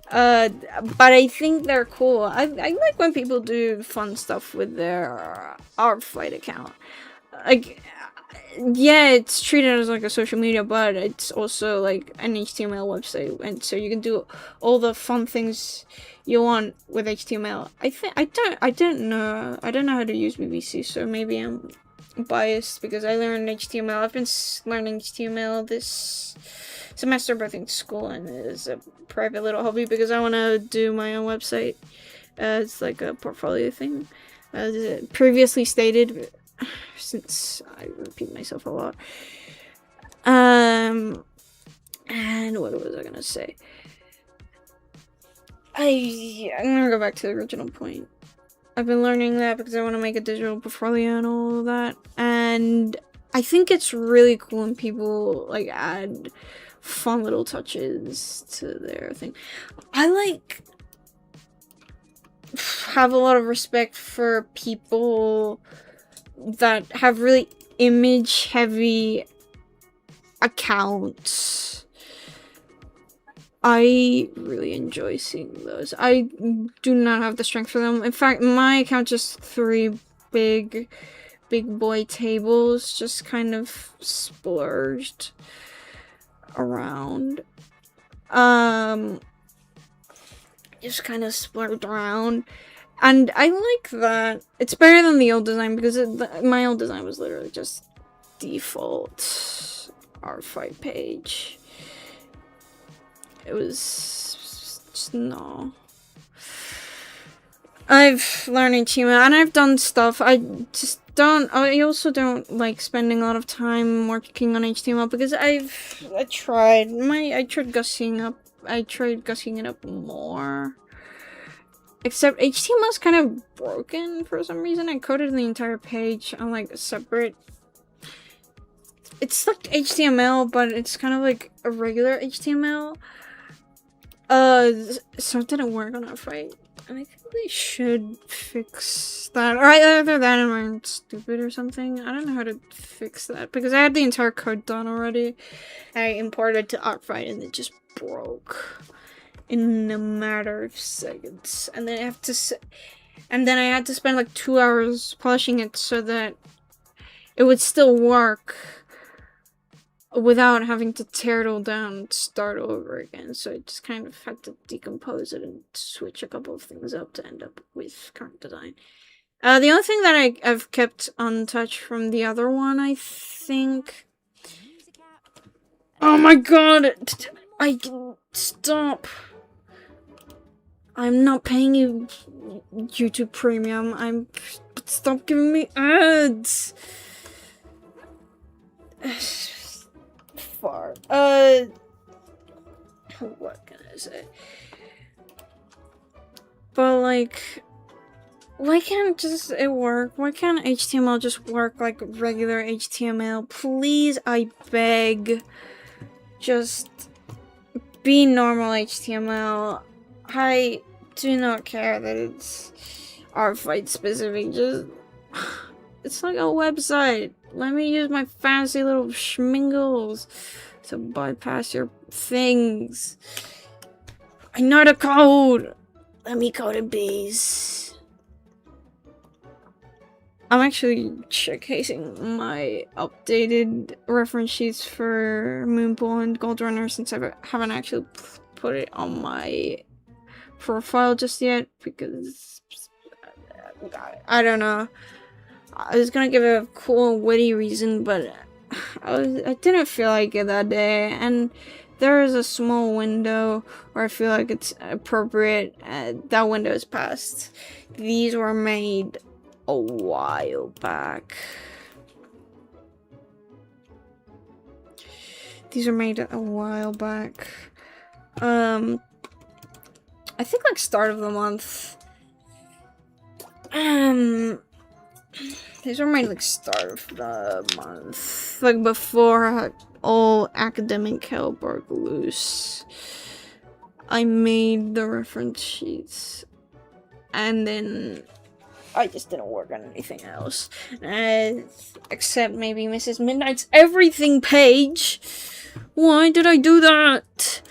But I think they're cool. I like when people do fun stuff with their artfight account. Like, yeah, it's treated as like a social media, but it's also like an HTML website, and so you can do all the fun things you want with HTML. I don't know how to use BBC, so maybe I'm biased because I learned HTML. I've been learning HTML this semester, both in school and as a private little hobby because I want to do my own website. It's like a portfolio thing. As previously stated, since I repeat myself a lot. And what was I gonna say? I'm gonna go back to the original point. I've been learning that because I want to make a digital portfolio and all of that. And I think it's really cool when people like add fun little touches to their thing. I like have a lot of respect for people that have really image heavy accounts. I really enjoy seeing those. I do not have the strength for them. In fact, my account just 3 big boy tables just kind of splurged around. Just kind of splurged around. And I like that. It's better than the old design because my old design was literally just default artfight page. It was just no. I've learned HTML and I've done stuff. I also don't like spending a lot of time working on HTML because I tried gussing it up more. Except HTML is kind of broken for some reason. I coded the entire page on like a separate. It's like HTML, but it's kind of like a regular HTML. So it didn't work on artfight, and I think they should fix that. Or either that or I'm stupid or something. I don't know how to fix that because I had the entire code done already. I imported it to artfight and it just broke in a matter of seconds, and then I had to spend like 2 hours polishing it so that it would still work without having to tear it all down and start over again. So I just kind of had to decompose it and switch a couple of things up to end up with current design. The only thing that I've kept untouched from the other one, I think. Oh my god! Stop! I'm not paying you YouTube Premium. Stop giving me ads. What can I say? But like, why can't it work? Why can't HTML just work like regular HTML? Please, I beg. Just be normal HTML. I do not care that it's artfight specific. Just it's like a website. Let me use my fancy little schmingles to bypass your things. I know the code. Let me code in bees. I'm actually showcasing my updated reference sheets for Moonpool and Gold Runner since I haven't actually put it on my profile just yet because I don't know. I was gonna give it a cool, witty reason, but I didn't feel like it that day, and there is a small window where I feel like it's appropriate. That window is passed. These were made a while back. These were made a while back. I think like start of the month. These were made like start of the month, like before all academic hell broke loose. I made the reference sheets, and then I just didn't work on anything else, except maybe Mrs. Midnight's everything page. Why did I do that?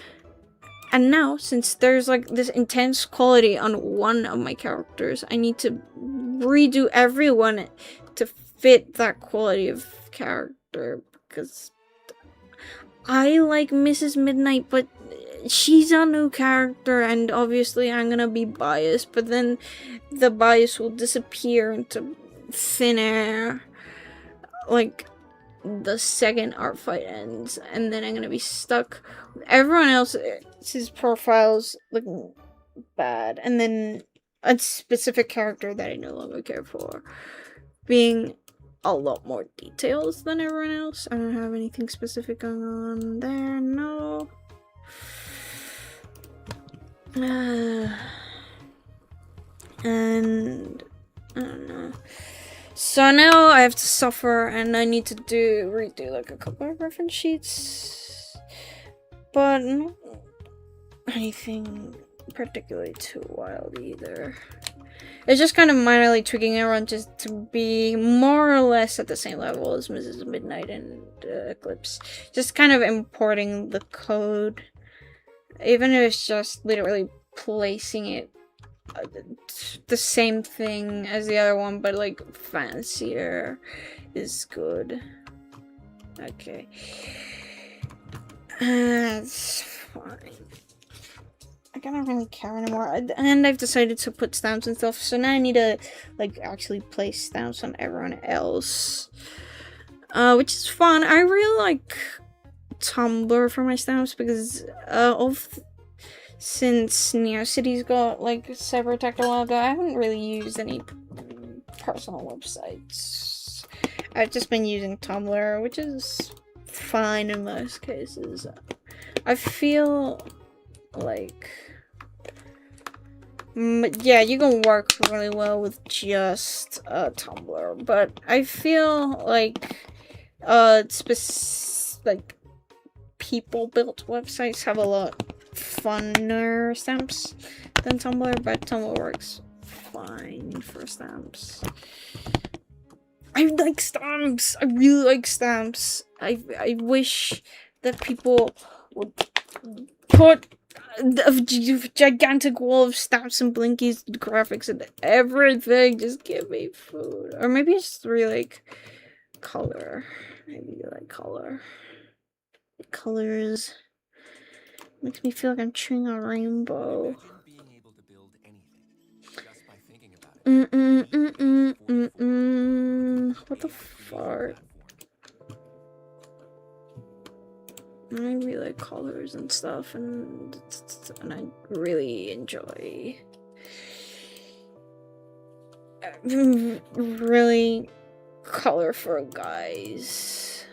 And now, since there's like this intense quality on one of my characters, I need to redo everyone to fit that quality of character, because I like Mrs. Midnight, but she's a new character, and obviously I'm gonna be biased, but then the bias will disappear into thin air, like the second art fight ends, and then I'm gonna be stuck with everyone else's profiles looking bad, and then a specific character that I no longer care for being a lot more details than everyone else. I don't have anything specific going on there, no. And I don't know. So now I have to suffer, and I need to redo like a couple of reference sheets, but not anything particularly too wild either. It's just kind of minorly tweaking everyone just to be more or less at the same level as Mrs. Midnight and Eclipse. Just kind of importing the code, even if it's just literally placing it the same thing as the other one, but like fancier is good. Okay, it's fine. I don't really care anymore, and I've decided to put stamps and stuff, so now I need to like actually place stamps on everyone else, which is fun. I really like Tumblr for my stamps because since NeoCities got like cyber attacked a while ago, I haven't really used any personal websites. I've just been using Tumblr, which is fine in most cases. I feel like, yeah, you can work really well with just Tumblr, but I feel like like people-built websites have a lot funner stamps than Tumblr, but Tumblr works fine for stamps. I like stamps. I really like stamps. I wish that people would put a gigantic wall of stamps and blinkies, graphics, and everything. Just give me food, or maybe I just really like color. Maybe you like color. Colors makes me feel like I'm chewing a rainbow. What the fart? I really like colors and stuff, and I really enjoy really colorful guys.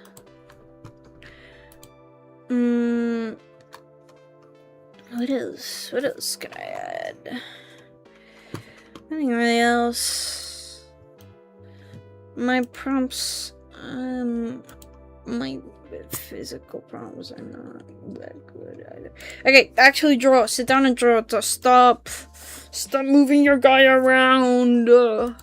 What else can I add? Nothing really else. My prompts, my physical prompts are not that good either. Okay, actually draw. Sit down and draw. Stop moving your guy around. Draw.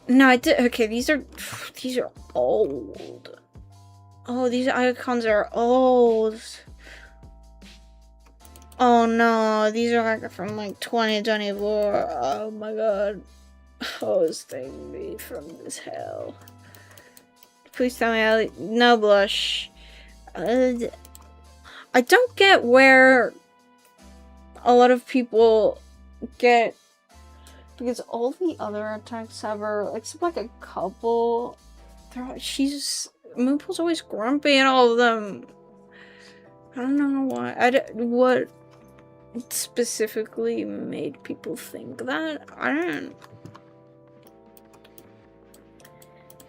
No, I did. Okay, these are old. Oh, these icons are old. Oh no, these are like from like 2024. Oh my god. Oh, save me from this hell. Please tell me no blush. I don't get where a lot of people get, because all the other attacks have her, except like a couple, Moonpool's always grumpy in all of them. I don't know why. What specifically made people think that? I don't.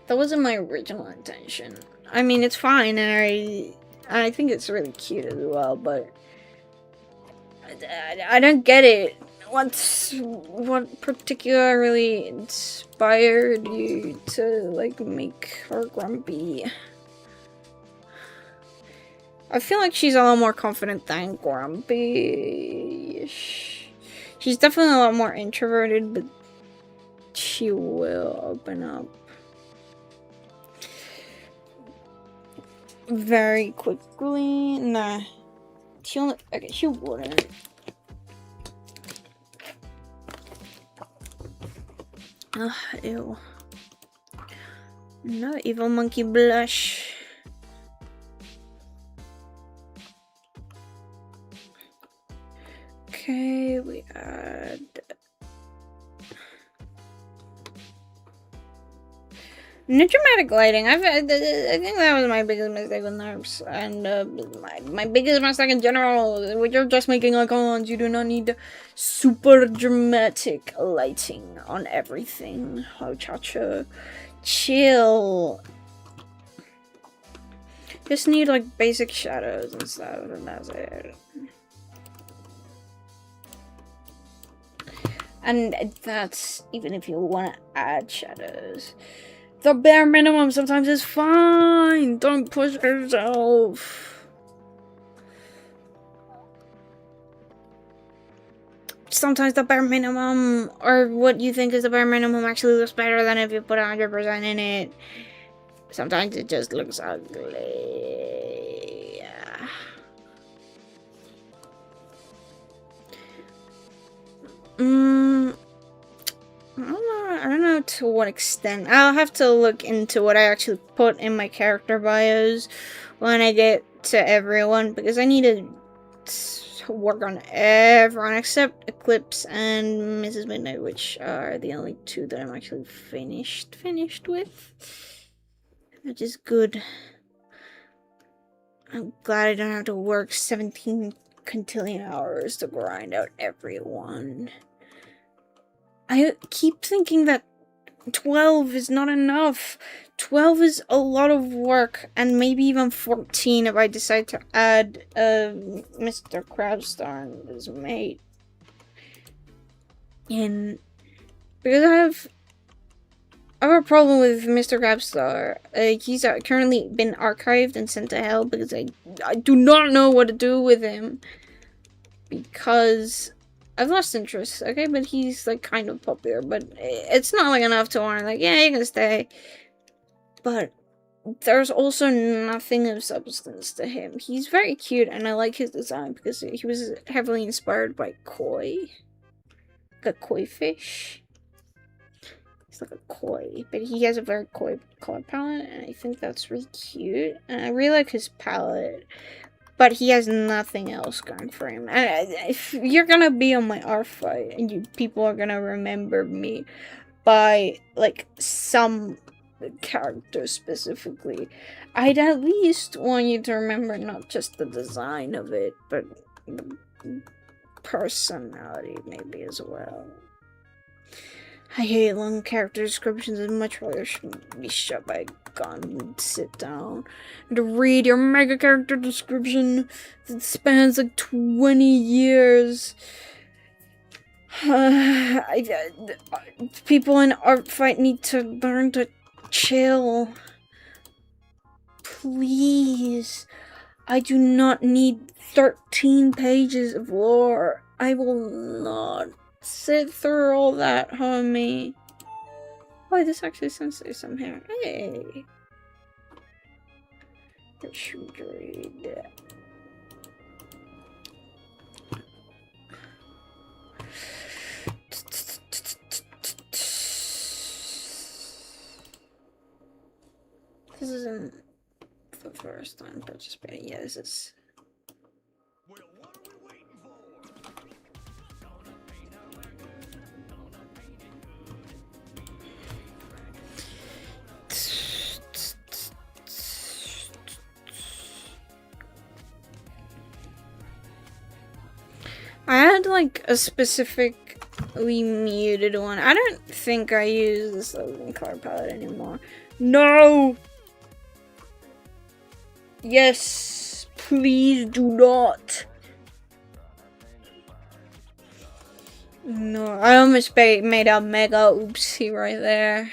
That wasn't my original intention. I mean, it's fine, and I think it's really cute as well, but I don't get it. What particularly inspired you to like make her grumpy? I feel like she's a lot more confident than grumpy. She's definitely a lot more introverted, but she will open up very quickly. Nah. She wouldn't. Ugh, ew. No evil monkey blush. Okay, we add dramatic lighting. I think that was my biggest mistake with NURBS, and my biggest mistake in general. When you're just making icons, you do not need super dramatic lighting on everything. Oh, Chacha, chill. Just need like basic shadows and stuff, and that's it. And that's even if you want to add shadows. The bare minimum sometimes is fine. Don't push yourself. Sometimes the bare minimum, or what you think is the bare minimum, actually looks better than if you put 100% in it. Sometimes it just looks ugly. Yeah. I don't know to what extent. I'll have to look into what I actually put in my character bios when I get to everyone, because I need to work on everyone except Eclipse and Mrs. Midnight, which are the only two that I'm actually finished with, which is good. I'm glad I don't have to work 17 quintillion hours to grind out everyone. I keep thinking that 12 is not enough. 12 is a lot of work, and maybe even 14 if I decide to add Mr. Crabstar and his mate in. Because I have a problem with Mr. Crabstar. He's currently been archived and sent to hell because I do not know what to do with him. Because I've lost interest, okay? But he's, like, kind of popular. But it's not, like, enough to warrant, like, yeah, you can stay. But there's also nothing of substance to him. He's very cute, and I like his design because he was heavily inspired by koi. Like a koi fish. He's like a koi, but he has a very koi color palette, and I think that's really cute. And I really like his palette. But he has nothing else going for him. And if you're gonna be on my artfight, and people are gonna remember me by, like, some character specifically, I'd at least want you to remember not just the design of it, but the personality maybe as well. I hate long character descriptions and much rather be shot by a gun and sit down and read your mega character description that spans like 20 years. People in artfight need to learn to chill. Please. I do not need 13 pages of lore. I will not sit through all that, homie. Oh, this actually censors some hair. Hey. I should read. This first time participating. Yeah, this is. I had like a specifically muted one. I don't think I use this loading card palette anymore. No! Yes, please do not. No, I almost made a mega oopsie right there.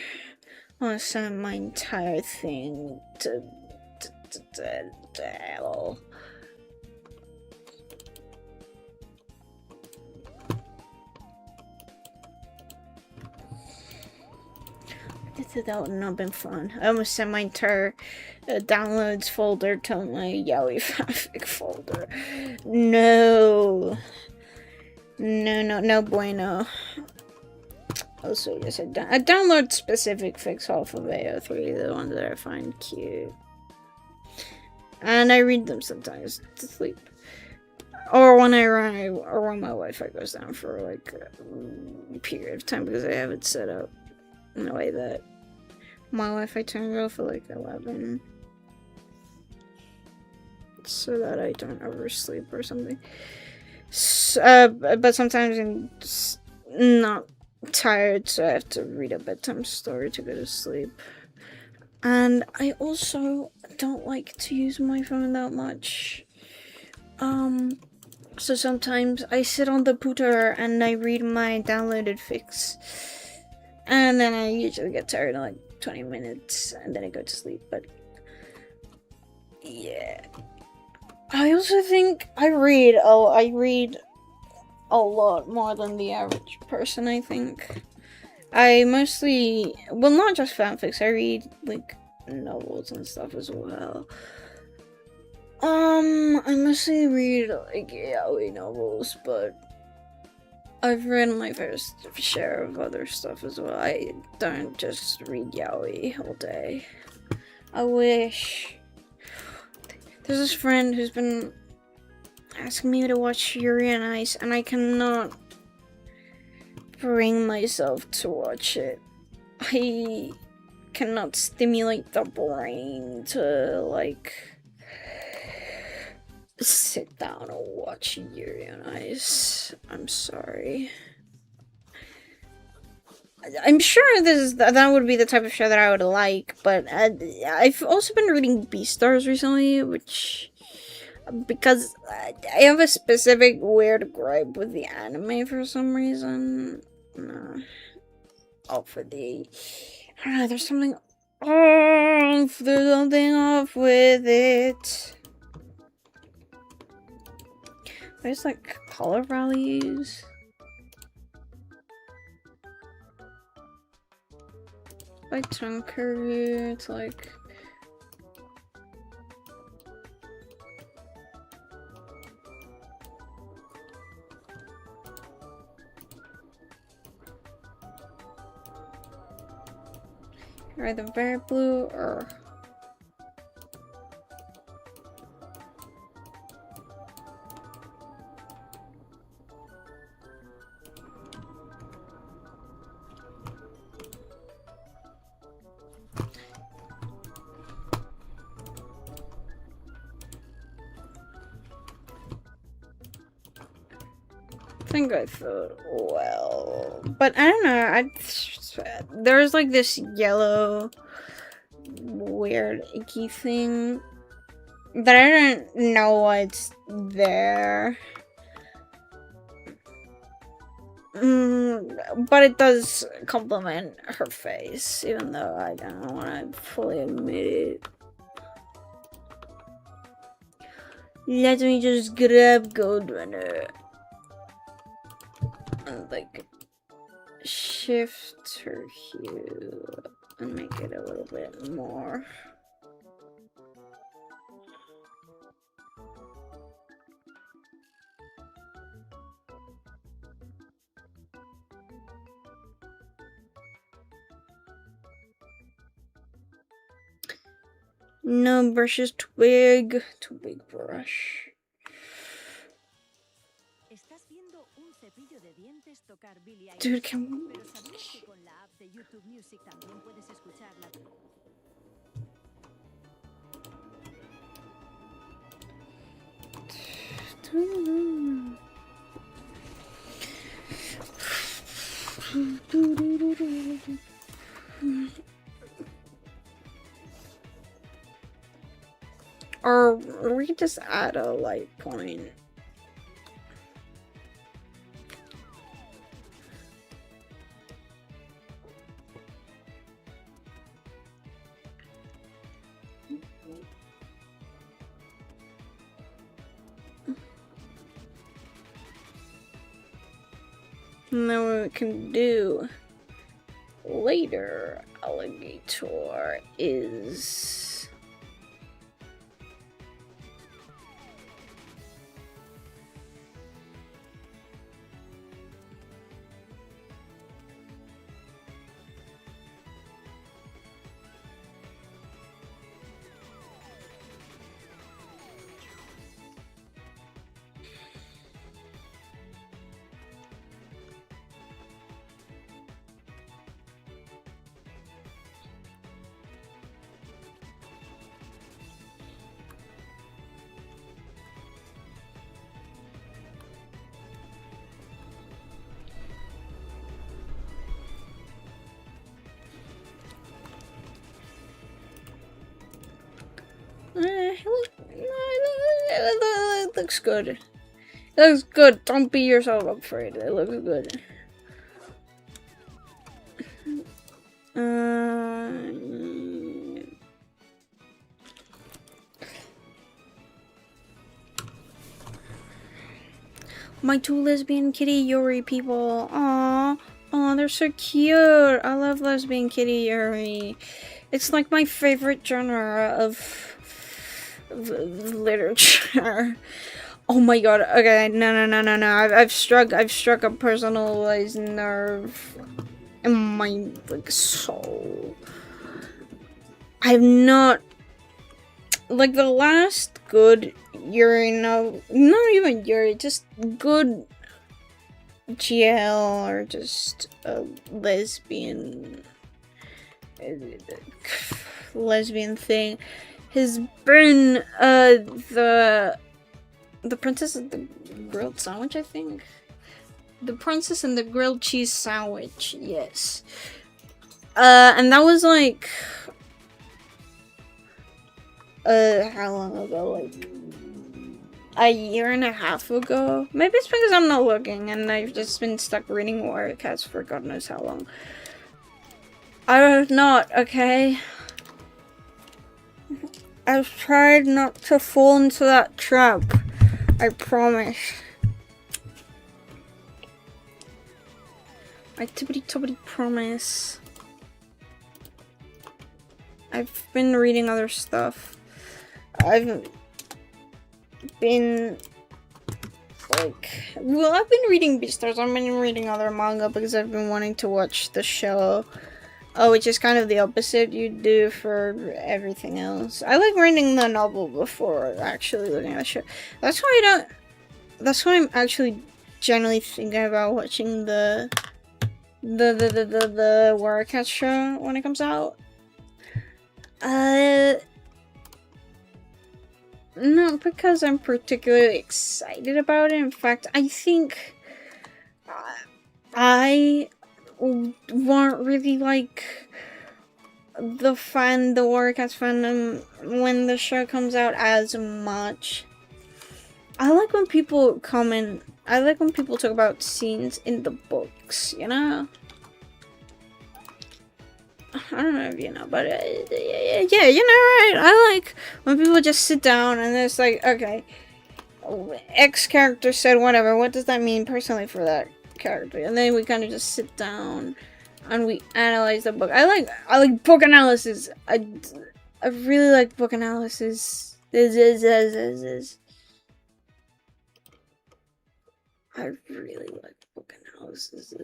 I want to send my entire thing to hell. That would not have been fun. I almost sent my entire downloads folder to my yaoi fanfic folder. No. No bueno. Also, yes, I download specific fics off of AO3, the ones that I find cute. And I read them sometimes to sleep. Or when or when my Wi-Fi goes down for like a period of time because I have it set up in a way that my Wi-Fi turns off at like 11 so that I don't oversleep or something. So, but sometimes I'm just not tired, so I have to read a bedtime story to go to sleep. And I also don't like to use my phone that much. So sometimes I sit on the pooter and I read my downloaded fics. And then I usually get tired in like 20 minutes and then I go to sleep, but yeah. I also think I read a lot more than the average person, I think. I mostly, well, not just fanfics, I read like novels and stuff as well. I mostly read like yaoi novels, but I've read my first share of other stuff as well. I don't just read yaoi all day. I wish. There's this friend who's been asking me to watch Yuri on Ice, and I cannot bring myself to watch it. I cannot stimulate the brain to, like, sit down and watch Yuri on Ice. I'm sorry. I'm sure that would be the type of show that I would like, but I've also been reading Beastars recently, because I have a specific weird gripe with the anime for some reason. No. I don't know, there's something off. There's something off with it. There's like color values. By tongue curve, it's like either very blue or I think I thought well, but I don't know. There's like this yellow, weird, icky thing that I don't know what's there. But it does complement her face, even though I don't want to fully admit it. Let me just grab Gold Runner. And like shift her hue and make it a little bit more. No, brush is too big. Too big brush. Estás viendo un cepillo de dientes tocar Billie Eilish. Dude, can Pero ¿sabías que con la app de YouTube Music también puedes escuchar la Or we could just add a light point. And then what we can do later, alligator, is it looks good. It looks good. Don't beat yourself up for it. It looks good. My two lesbian kitty Yuri people. Aww. Aw, they're so cute. I love lesbian kitty Yuri. It's like my favorite genre of literature. Oh my god. Okay, no. I've struck a personalized nerve in my like soul. I've not like the last good Yuri, no, not even Yuri, just good GL or just a lesbian thing has been the Princess of the Grilled Sandwich, I think. The Princess and the Grilled Cheese Sandwich, yes. And that was like how long ago? Like a year and a half ago? Maybe it's because I'm not looking and I've just been stuck reading Warrior Cats for God knows how long. I've not, okay? I've tried not to fall into that trap. I promise. I tippity-toppity promise. I've been reading other stuff. I've been well, I've been reading Beastars. I've been reading other manga because I've been wanting to watch the show. Oh, which is kind of the opposite you do for everything else. I like reading the novel before actually looking at the show. That's why I'm actually generally thinking about watching the Warrior Cat show when it comes out. Not because I'm particularly excited about it. In fact, I think I weren't really like the Warrior Cats fandom when the show comes out as much. I like when people comment. I like when people talk about scenes in the books, you know? I don't know if you know, but yeah, you know, right? I like when people just sit down and it's like, okay, X character said whatever, what does that mean personally for that character? And then we kind of just sit down and we analyze the book. I like book analysis. I really like book analysis. I really like book analysis.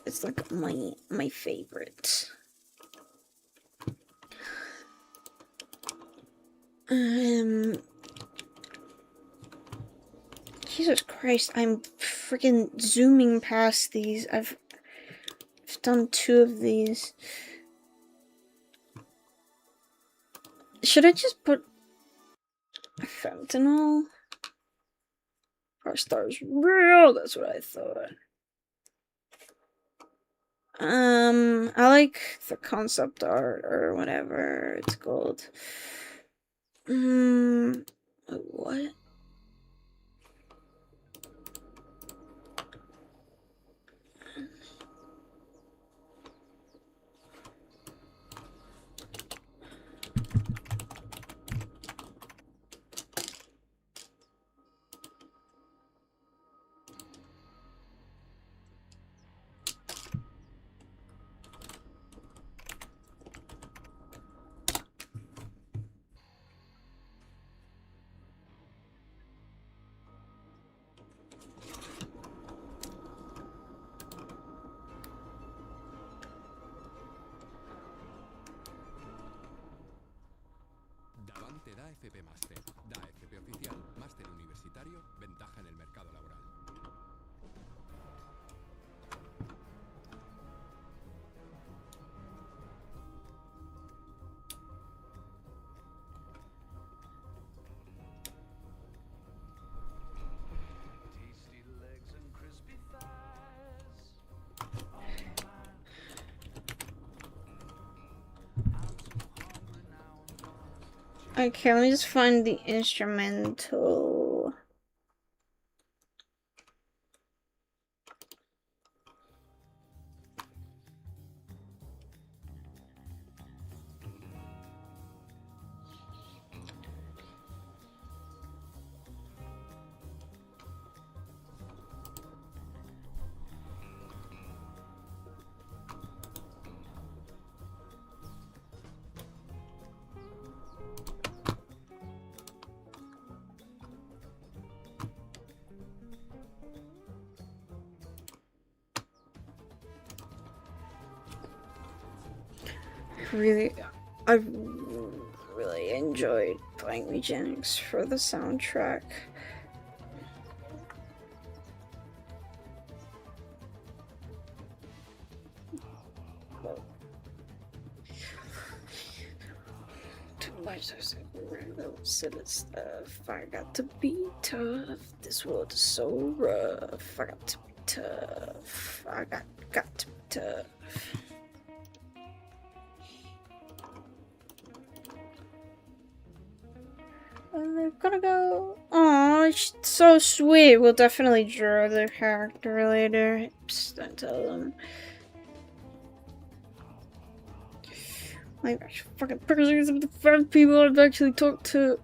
It's like my favorite. Jesus Christ, I'm freaking zooming past these. I've done 2 of these. Should I just put fentanyl? Our star's real, that's what I thought. I like the concept art or whatever it's called. What? Davante da FP Máster. Da FP Oficial, Máster Universitario, ventaja en el mercado laboral. Okay, let me just find the instrumental. I really enjoyed playing Eugenics for the soundtrack. Too much silly stuff. I got to be tough. This world is so rough. I got to be tough. I got to be tough. They're gonna go. Aw, it's so sweet. We'll definitely draw their character later. Psst, don't tell them. My gosh, fucking pictures of the 5 people I've actually talked to.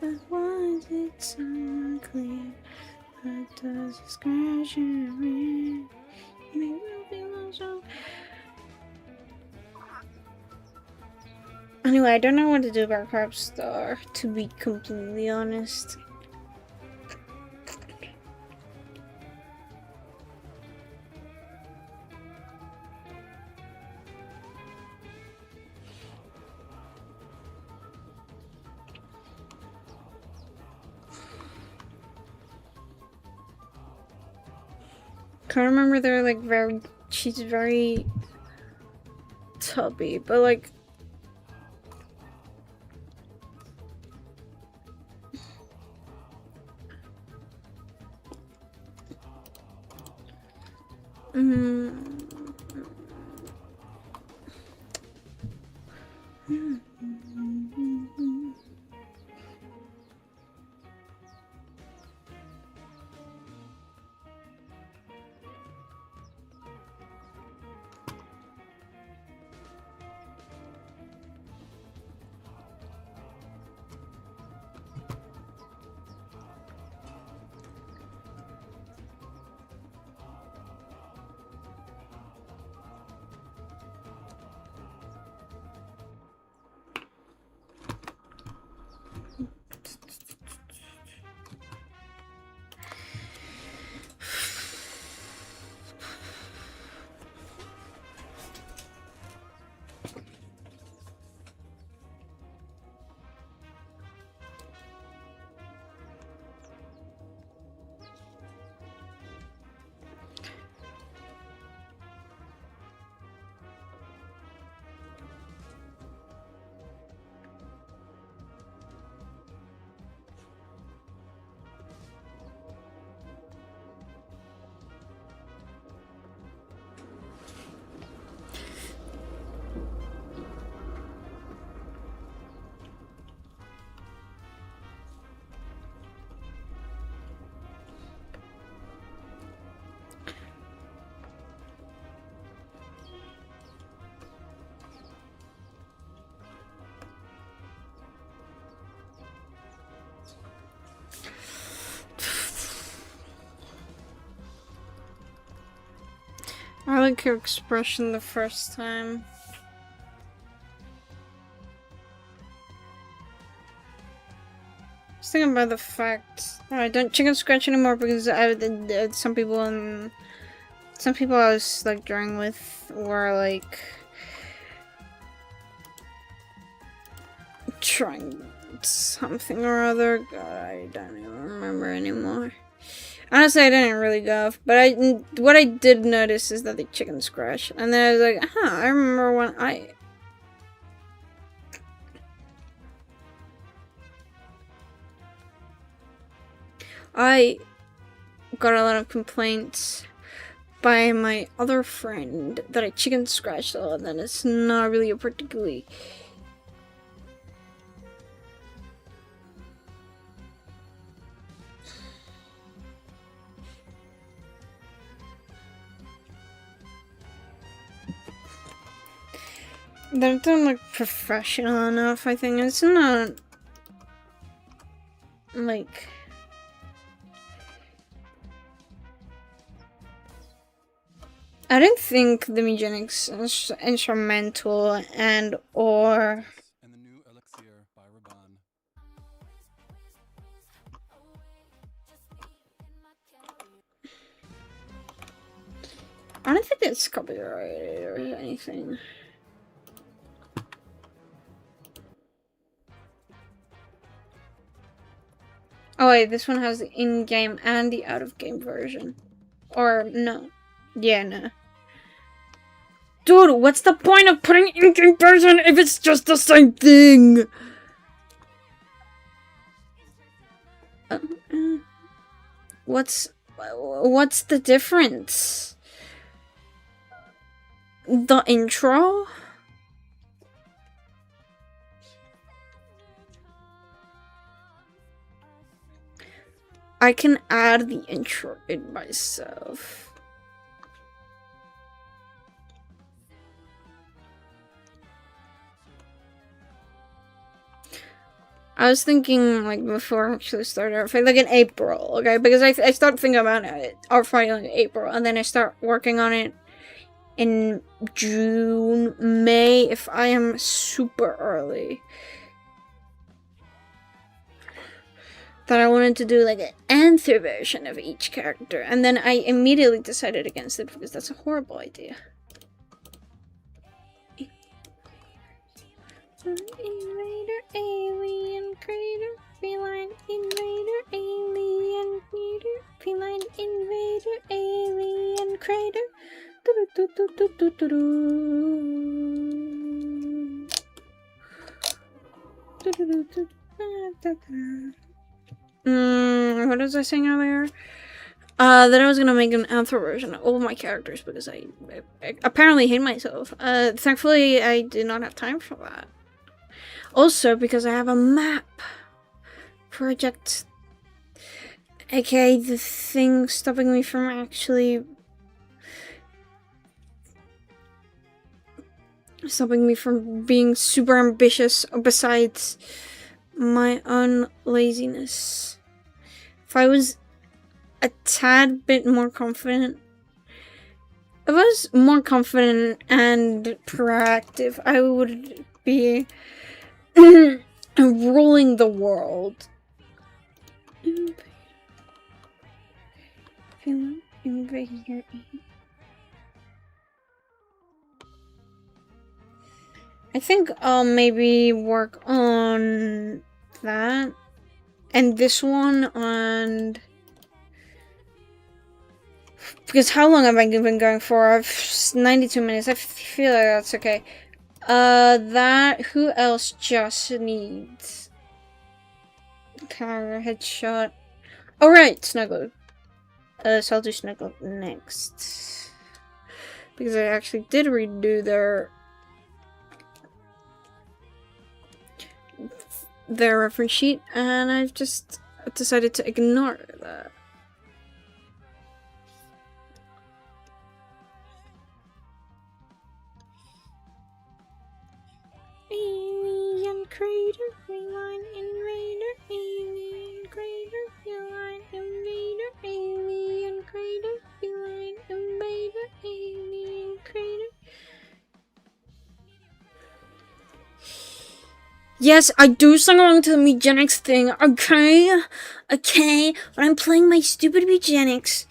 But why is it so unclear? What does it scratch your ear? Maybe we'll feel so. Anyway, I don't know what to do about Crop Star, to be completely honest. Can't remember, they're like very, she's very tubby, but like I like your expression the first time. Just thinking about the fact I don't chicken scratch anymore because some people I was like drawing with were like trying something or other. God, I don't even remember anymore. Honestly, I didn't really go off, but what I did notice is that the chicken scratch, and then I was like, huh, I remember when I got a lot of complaints by my other friend that I chicken scratched a lot, and it's not really a particularly that don't look professional enough. I think it's not like I don't think the Eugenics instrumental and or And the new elixir by Raban. I don't think it's copyrighted or anything. Oh wait, this one has the in-game and the out-of-game version. Or no. Yeah, no. Dude, what's the point of putting in-game version if it's just the same thing? What's the difference? The intro? I can add the intro in myself. I was thinking, like, before I actually started artfight, like in April, okay? Because I start thinking about it, artfight in April, and then I start working on it in June, May, if I am super early. That I wanted to do like an answer version of each character, and then I immediately decided against it because that's a horrible idea. Invader, alien crater, feline invader, alien crater, feline invader, alien crater. What was I saying earlier? Then I was gonna make an alpha version of all of my characters because I apparently hate myself. Thankfully I did not have time for that. Also because I have a map project, aka the thing stopping me from actually being super ambitious besides my own laziness. If I was a tad bit more confident, if I was more confident and proactive, I would be ruling the world. I think I'll maybe work on that and this one on, because how long have I been going for? I've 92 minutes. I feel like that's okay. That, who else just needs camera headshot? Oh right, snowglorbz. So I'll do snowglorbz next, because I actually did redo their reference sheet, and I've just decided to ignore that. Alien crater, feline invader, alien crater, feline invader, alien crater, feline invader, alien crater. Yes, I do sing along to the eugenics thing, okay? Okay, when I'm playing my stupid eugenics,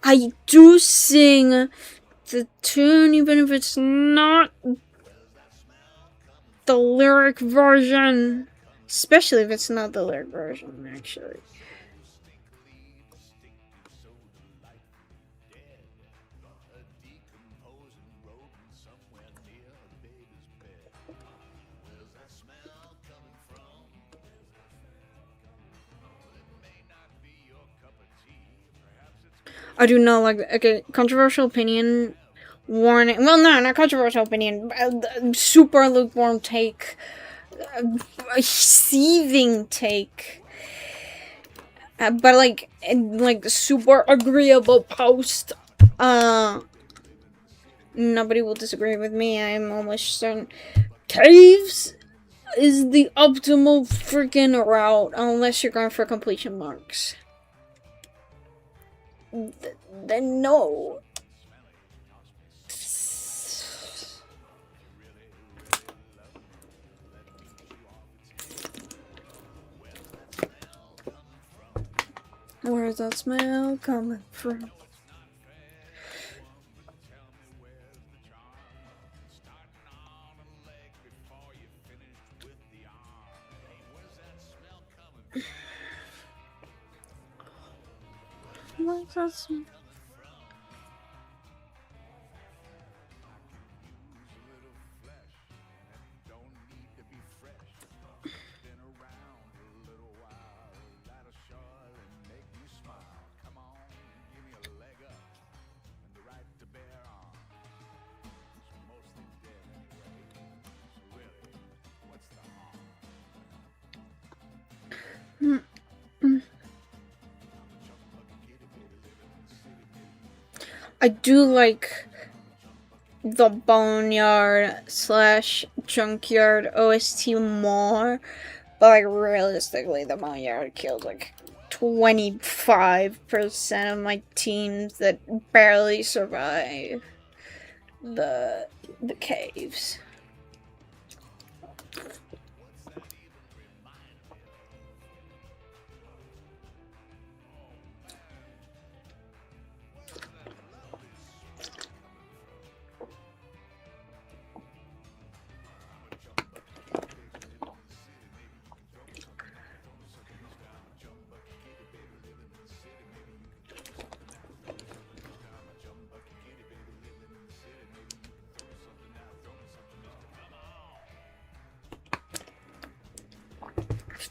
I do sing the tune even if it's not the lyric version. Especially if it's not the lyric version, actually. I do not like that. Okay, controversial opinion. Warning. Well, no, not controversial opinion. Super lukewarm take. A seething take. But like super agreeable post. Nobody will disagree with me. I'm almost certain. Caves is the optimal freaking route unless you're going for completion marks. Then no. Where's that smell coming from? Where's that smell? I do like the boneyard / junkyard OST more, but like realistically the boneyard killed like 25% of my teams that barely survive the caves.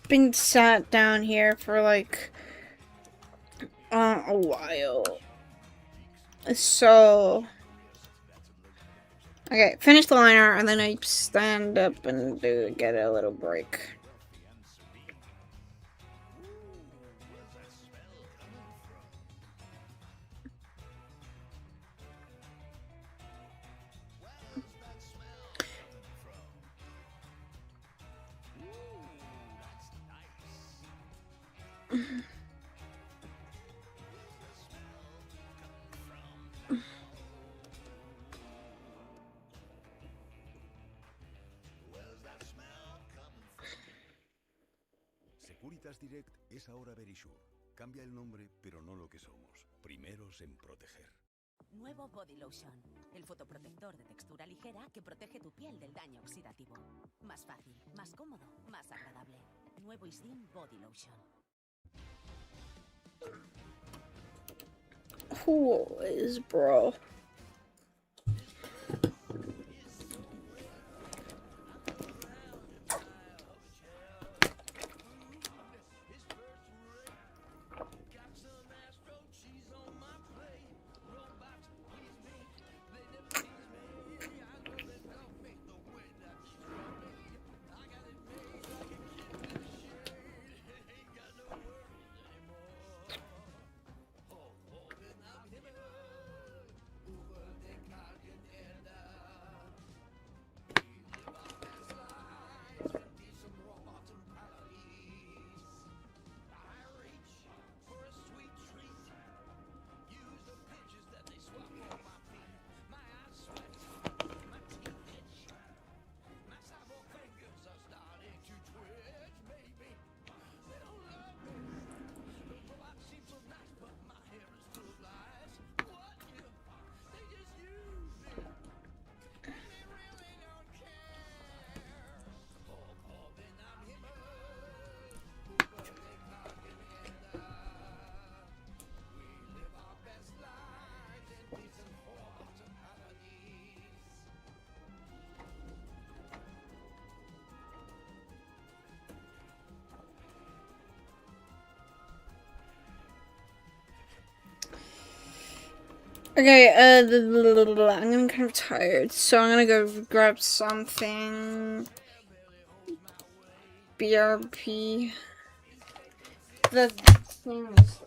Been sat down here for like a while. So, okay, finish the liner, and then I stand up and get a little break. Securitas Direct es ahora Verisure. Cambia el nombre, pero no lo que somos. Primeros en proteger. Nuevo Body Lotion. El fotoprotector de textura ligera que protege tu piel del daño oxidativo. Más fácil, más cómodo, más agradable. Nuevo isnt Body Lotion. Who is bro? Okay, I'm getting kind of tired, so I'm gonna go grab something. BRP. The thing is...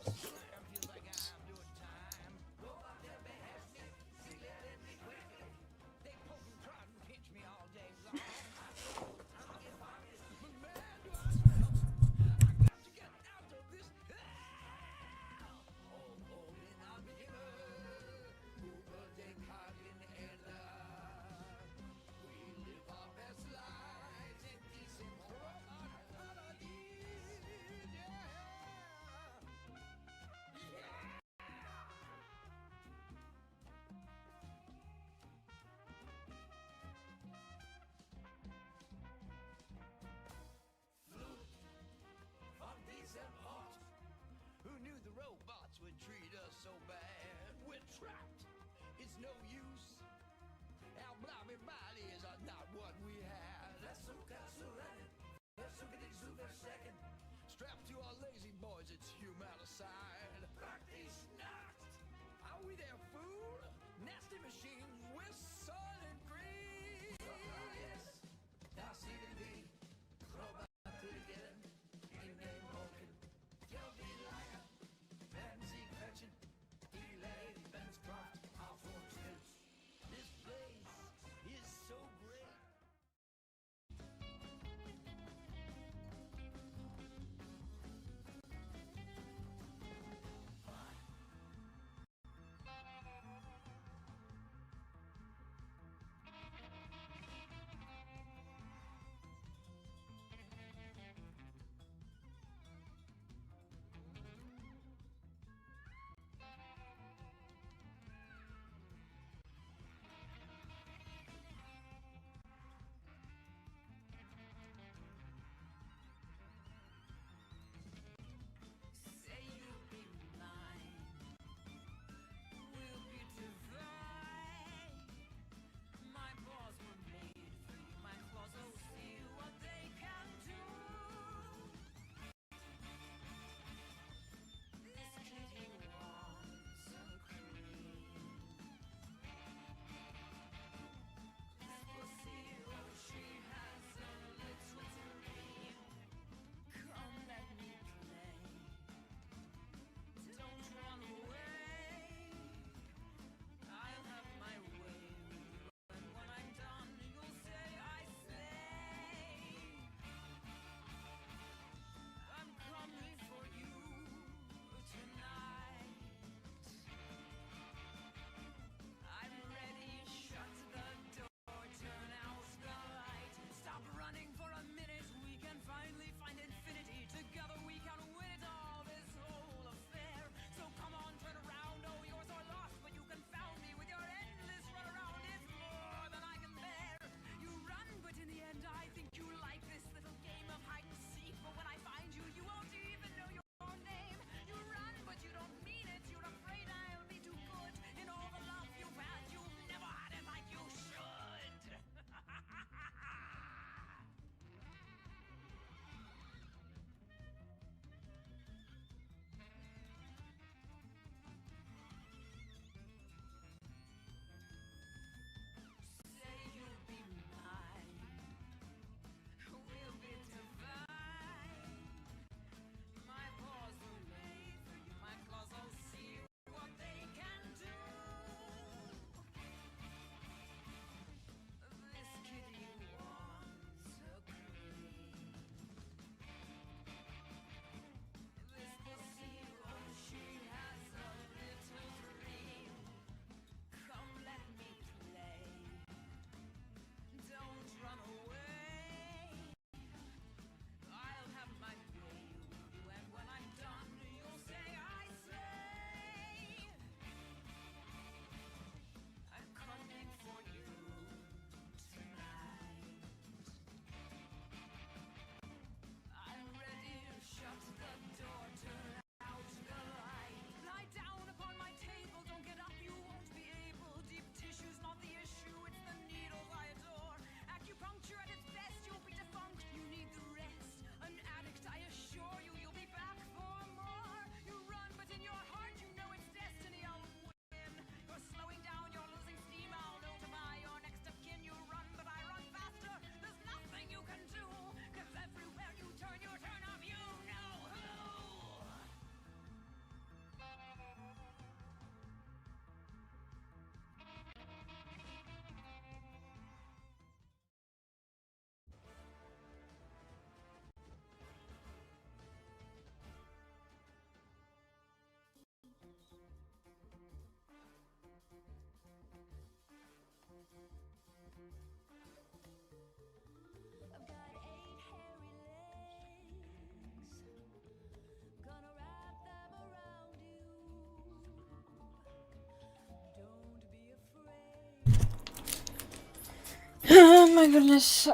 my goodness.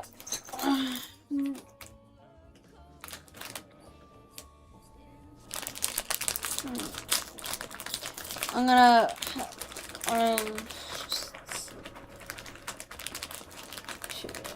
I'm gonna shit.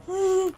Oh.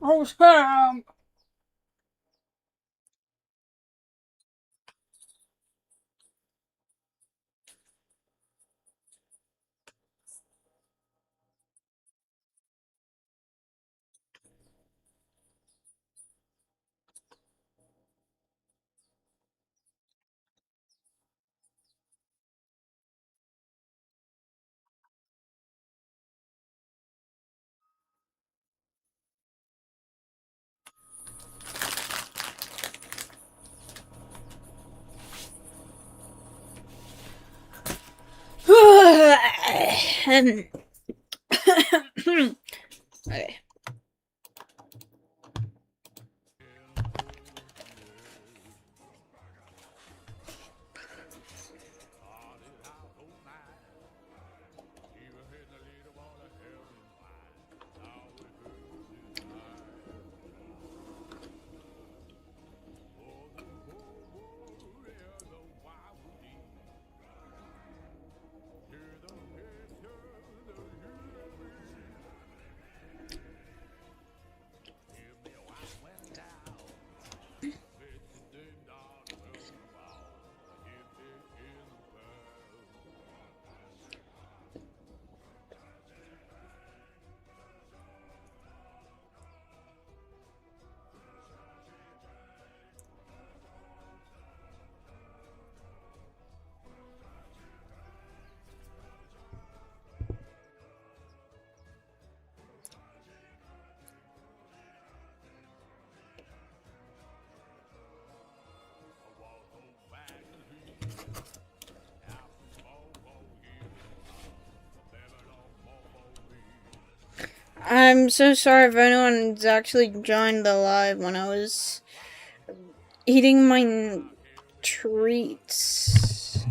Oh, Sam! Okay. I'm so sorry if anyone's actually joined the live when I was eating my treats.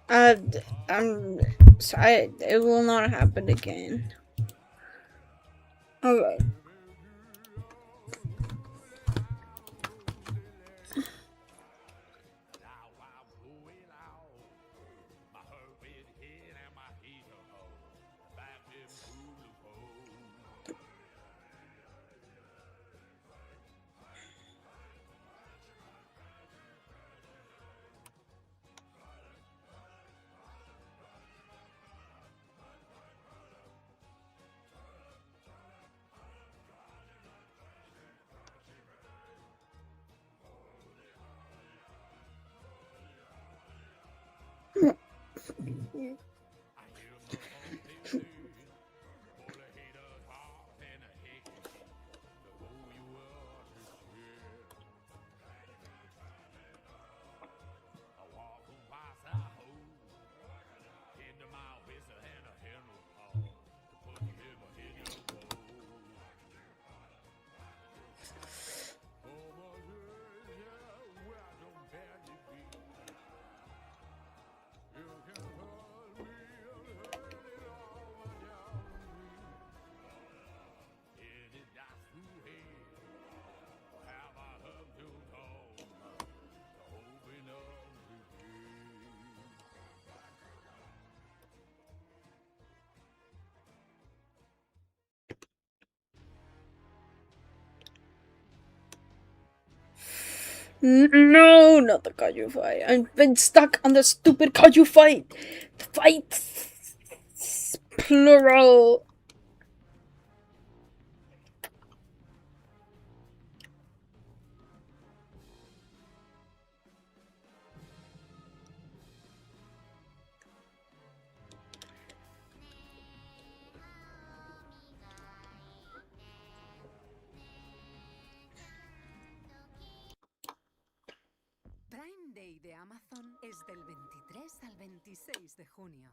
I'm sorry, it will not happen again. Alright. No, not the kaiju fight. I've been stuck on the stupid kaiju fight. Fight. Plural. Prime Day de Amazon es del 23 al 26 de junio.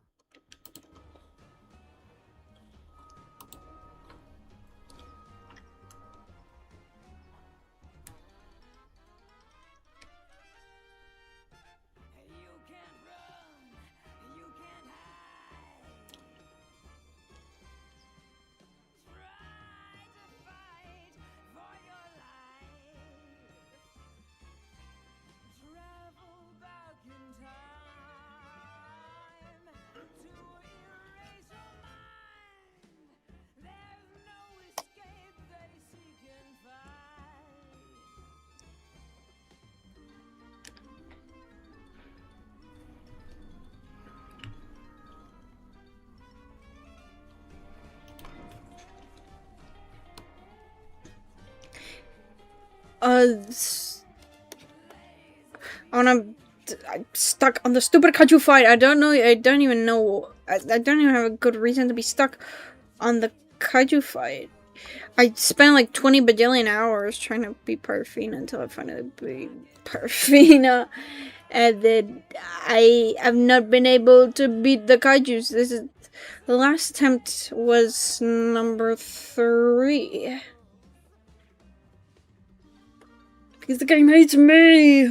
I'm stuck on the stupid kaiju fight. I don't even know. I don't even have a good reason to be stuck on the kaiju fight. I spent like 20 bajillion hours trying to beat Parfina until I finally beat Parfina. And then I have not been able to beat the kaijus. The last attempt was number 3. Because the game hates me.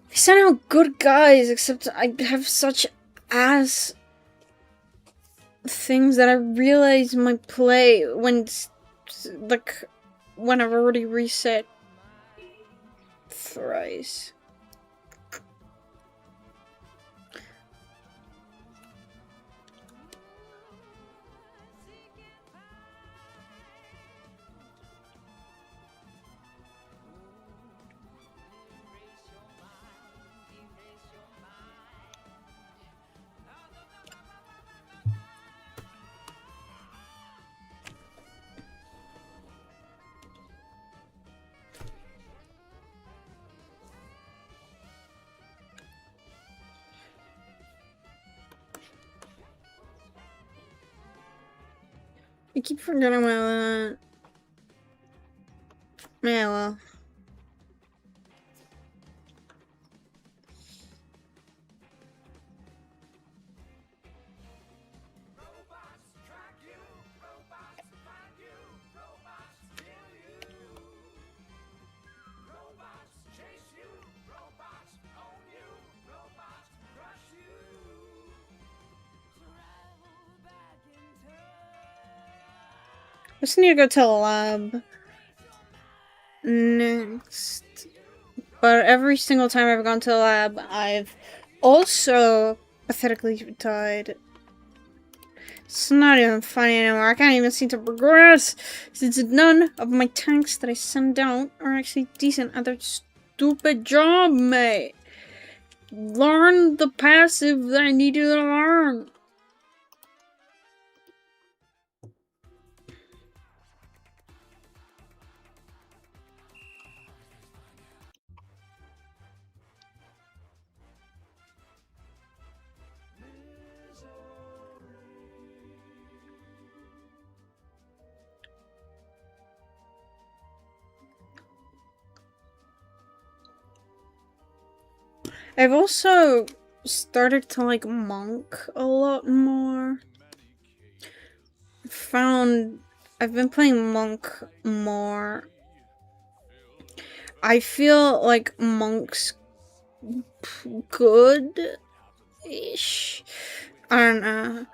They sound out good guys, except I have such ass things that I realize my play when I've already reset thrice. I keep forgetting about that. Yeah, well. just need to go to the lab next. But every single time I've gone to the lab, I've also pathetically died. It's not even funny anymore. I can't even seem to progress since none of my tanks that I send out are actually decent at their stupid job, mate. Learn the passive that I need you to learn. I've also started to like monk a lot more. I've been playing monk more. I feel like monk's good-ish. I don't know.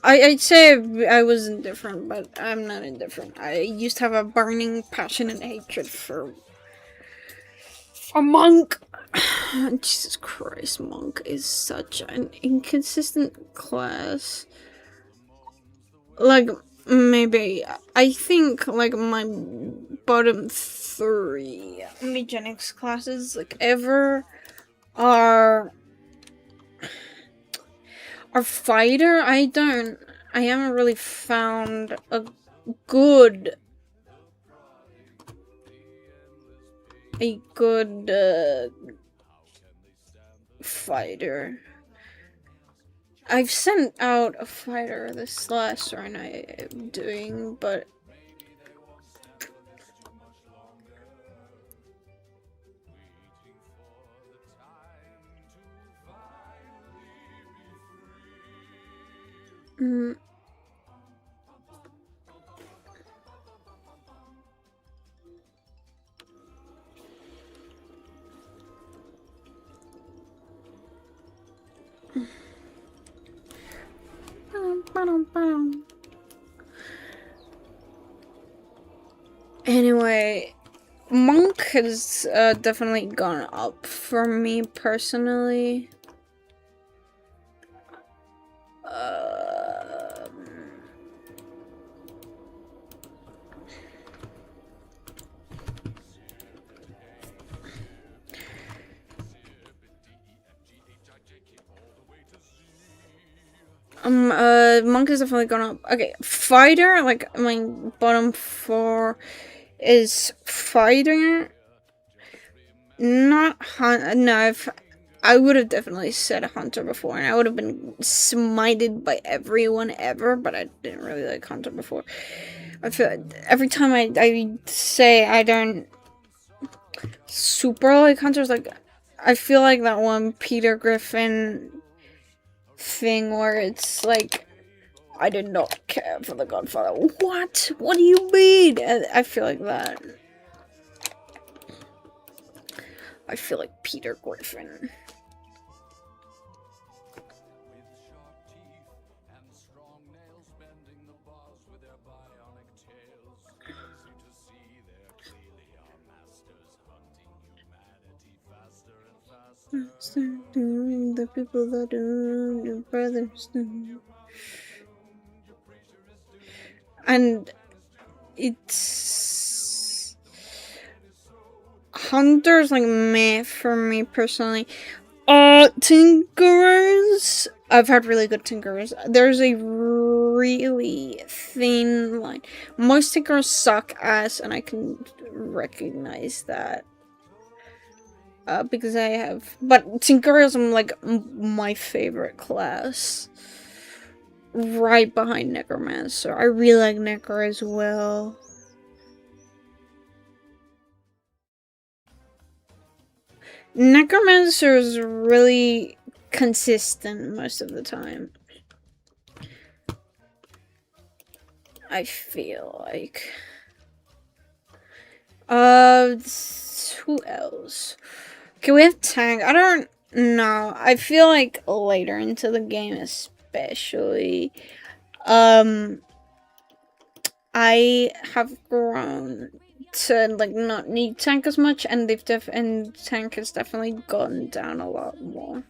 I'd say I was indifferent, but I'm not indifferent. I used to have a burning passion and hatred for monk. Jesus Christ, monk is such an inconsistent class. Like, maybe, I think, like, my bottom 3 Megenics classes, like, ever are fighter. I haven't really found a good fighter. I've sent out a fighter this last run I'm doing, but anyway, monk has definitely gone up for me personally. Monk has definitely gone up. Okay, fighter, like, my bottom 4 is fighter. Not hunt. No, I would have definitely said hunter before, and I would have been smited by everyone ever, but I didn't really like hunter before. I feel every time I say I don't super like hunters, like, I feel like that one Peter Griffin thing where it's like, I did not care for the Godfather. What? What do you mean? I feel like that. I feel like Peter Griffin. The people that do your brothers do. And it's Hunter's like meh for me personally. Tinkerers, I've had really good Tinkerers. There's a really thin line. Most Tinkerers suck ass, and I can recognize that. Because I have, but Tinkerers are like my favorite class, right behind Necromancer. I really like Necro as well. Necromancer is really consistent most of the time. I feel like. Who else? Okay, we have tank. I don't know. I feel like later into the game, especially, I have grown to like not need tank as much, and tank has definitely gone down a lot more.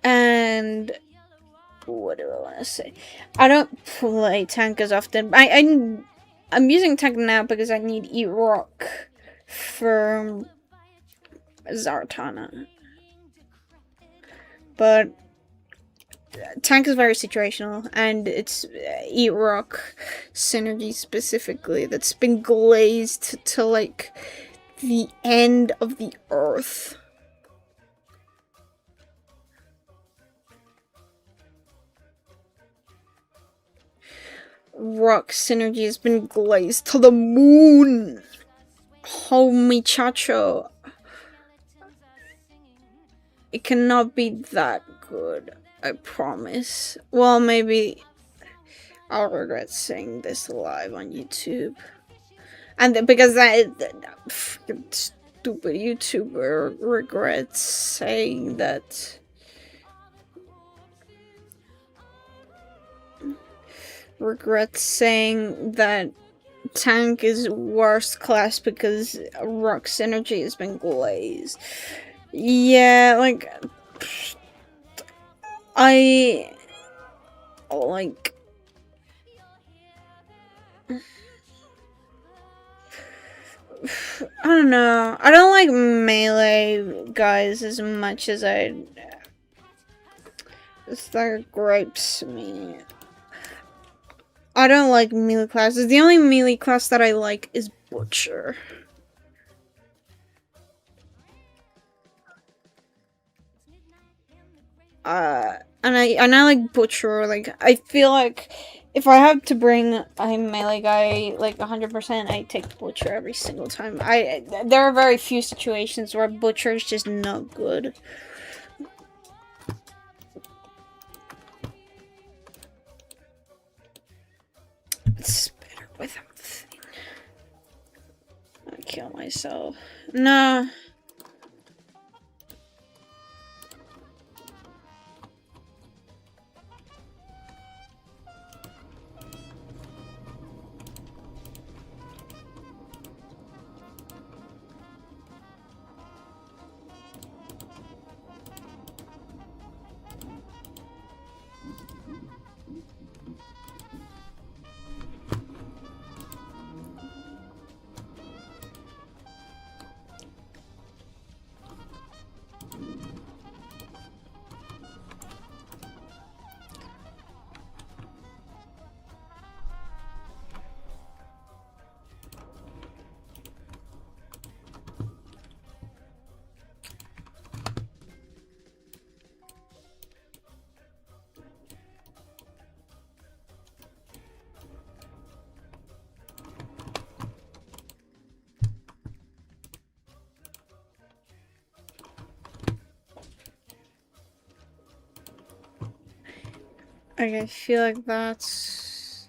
And what do I want to say? I don't play tank as often. I'm using tank now because I need eat rock for Zartana. But tank is very situational, and it's eat rock synergy specifically that's been glazed to like the end of the earth. Rock synergy has been glazed to the moon. Homie chacho. It cannot be that good, I promise. Well, maybe I'll regret saying this live on YouTube. And because that freaking stupid YouTuber regrets saying that. Regrets saying that tank is worst class because rock synergy has been glazed. Yeah, like I like I don't know. I don't like melee guys as much as it's like gripes me. I don't like melee classes. The only melee class that I like is Butcher. And I like Butcher. Like, I feel like if I have to bring a melee guy like 100%, I take Butcher every single time. There are very few situations where Butcher is just not good. It's better without the thing. I'll kill myself. No. I feel like that's...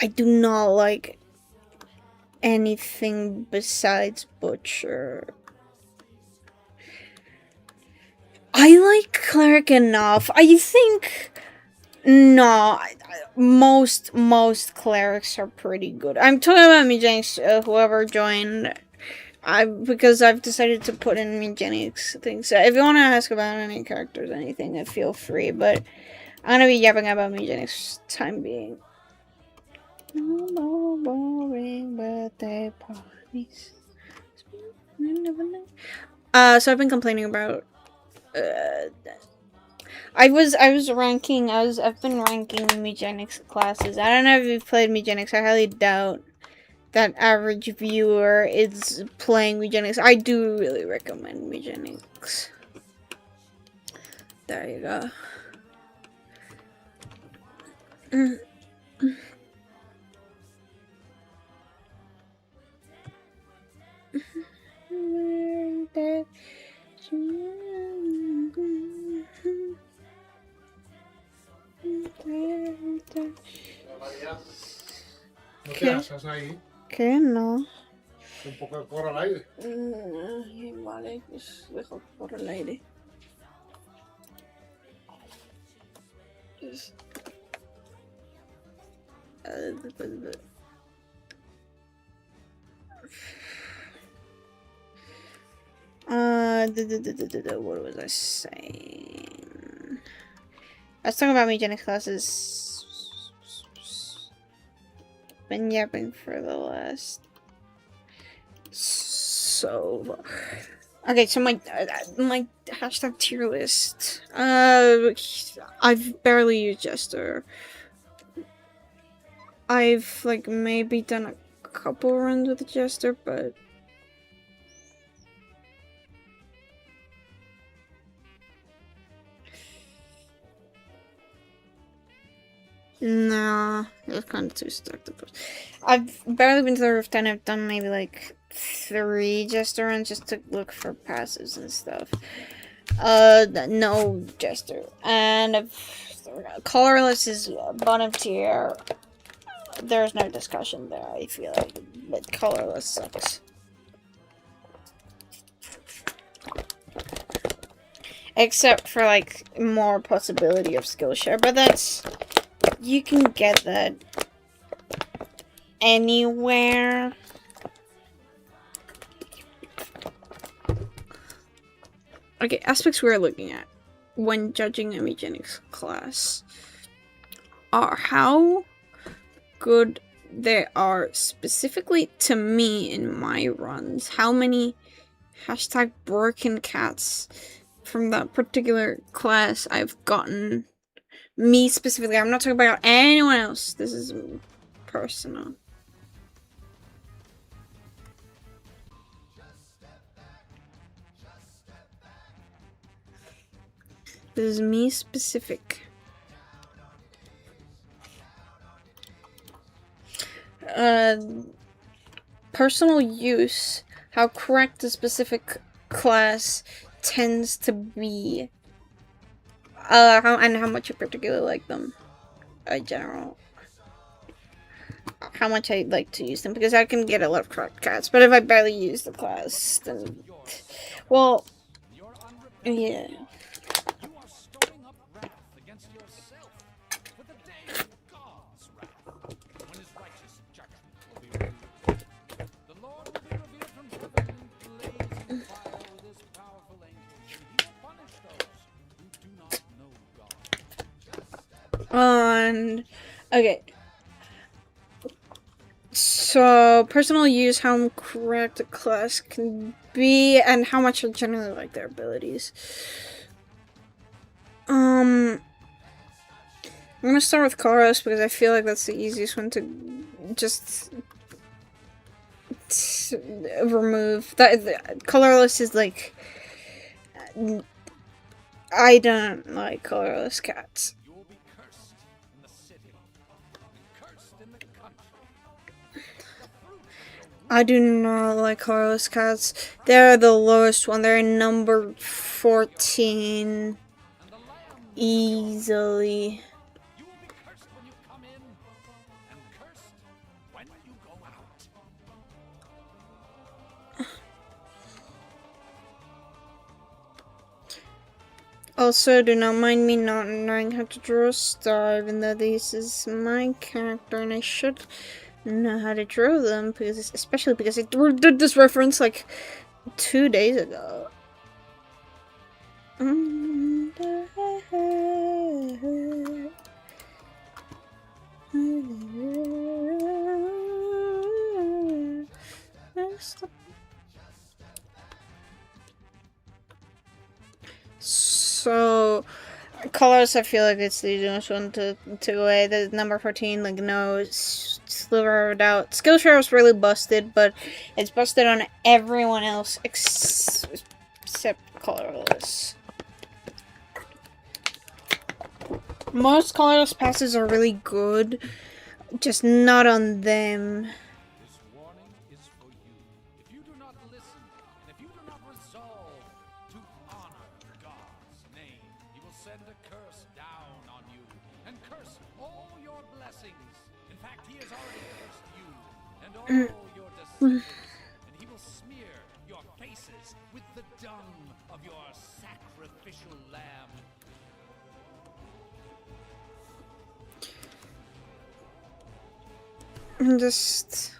I do not like anything besides Butcher. I like Cleric enough. I think... No, most clerics are pretty good. I'm talking about Eugenics, whoever joined... because I've decided to put in Eugenics things. So if you want to ask about any characters, anything, feel free. But I'm gonna be yapping about Eugenics time being. No more boring birthday parties. So I've been complaining about. I've been ranking Eugenics classes. I don't know if you've played Eugenics. I highly doubt that average viewer is playing Eugenics. I do really recommend Eugenics. There you go. ¿No te asas ahí? ¿Qué? No. Un poco de coro al aire. Vale, pues dejo por el aire. What was I saying? I was talking about eugenics classes. Been yapping for the last so. Okay, so my hashtag tier list. I've barely used Jester. I've like maybe done a couple runs with Jester, but nah, it's kind of too stuck to post. I've barely been to the roof 10. I've done maybe like 3 Jester runs just to look for passives and stuff. No Jester. And colorless is bottom tier. There's no discussion there, I feel like. But colorless sucks. Except for like more possibility of skill share, but that's, you can get that anywhere. Okay, aspects we're looking at when judging a eugenics class are how good they are specifically to me in my runs. How many hashtag broken cats from that particular class I've gotten. Me specifically. I'm not talking about anyone else. This is personal. This is me specific. Personal use, how correct the specific class tends to be, and how much I particularly like them, in general. How much I like to use them, because I can get a lot of correct cats, but if I barely use the class, then, well, yeah. Okay. So, personal use, how correct a class can be, and how much I generally like their abilities. I'm gonna start with Karos because I feel like that's the easiest one to just remove. That colorless is like, I don't like colorless cats. I do not like colorless cats. They're the lowest one. They're number 14 easily. Also, do not mind me not knowing how to draw a star, even though this is my character and I should know how to draw them, because especially because I did this reference like 2 days ago. So, colors, I feel like it's the easiest one to away. The number 14, like, no sliver of doubt. Skillshare was really busted, but it's busted on everyone else except colorless. Most colorless passes are really good, just not on them. And he will smear your faces with the dung of your sacrificial lamb. Just...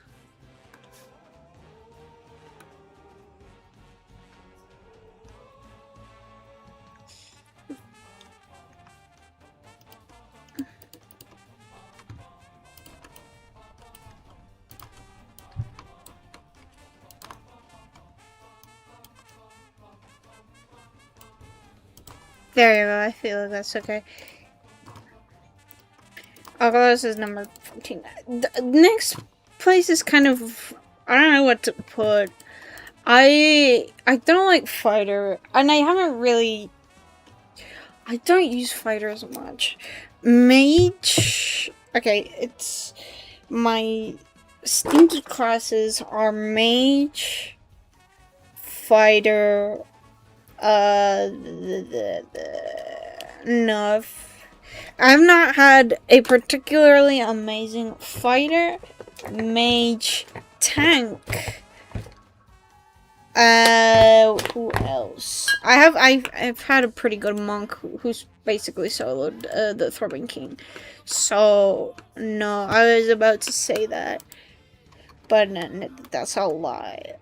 There you go, I feel like that's okay. This is number 14. The next place is kind of... I don't know what to put. I don't like fighter, and I haven't really... I don't use fighter as much. Mage... Okay, it's... My stinky classes are mage, fighter, Nuff. I've not had a particularly amazing fighter, mage, tank. Who else? I've had a pretty good monk who's basically soloed the Throbbing King. So no, I was about to say that, but no, that's a lie.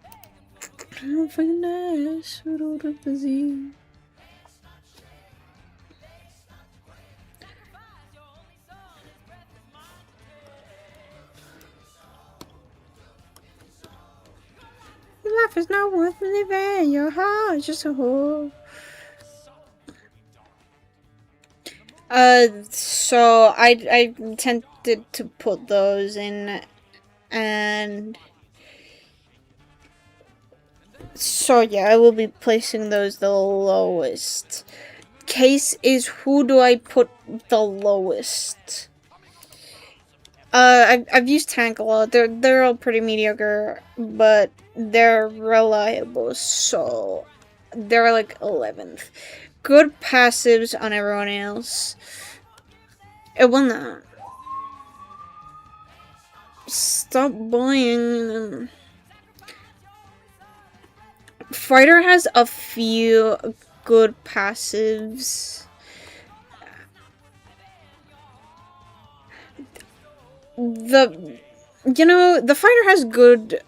Life is not worth living. Your heart is just a hole. So I intended to put those in, and so yeah, I will be placing those the lowest. Case is, who do I put the lowest? I've used tank a lot. They're all pretty mediocre, but they're reliable, so they're like 11th. Good passives on everyone else. It will not. Stop bullying them. Fighter has a few good passives. The fighter has good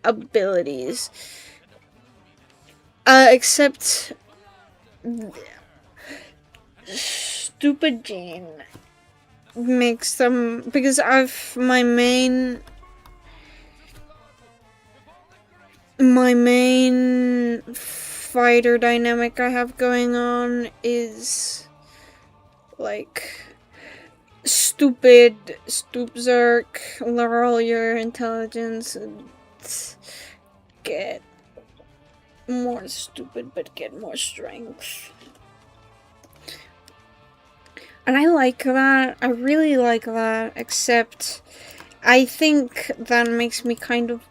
abilities. Except stupid Jane makes them, because my main fighter dynamic I have going on is like stupid, Zerk, lower all your intelligence, and get more stupid but get more strength. And I like that. I really like that, except I think that makes me kind of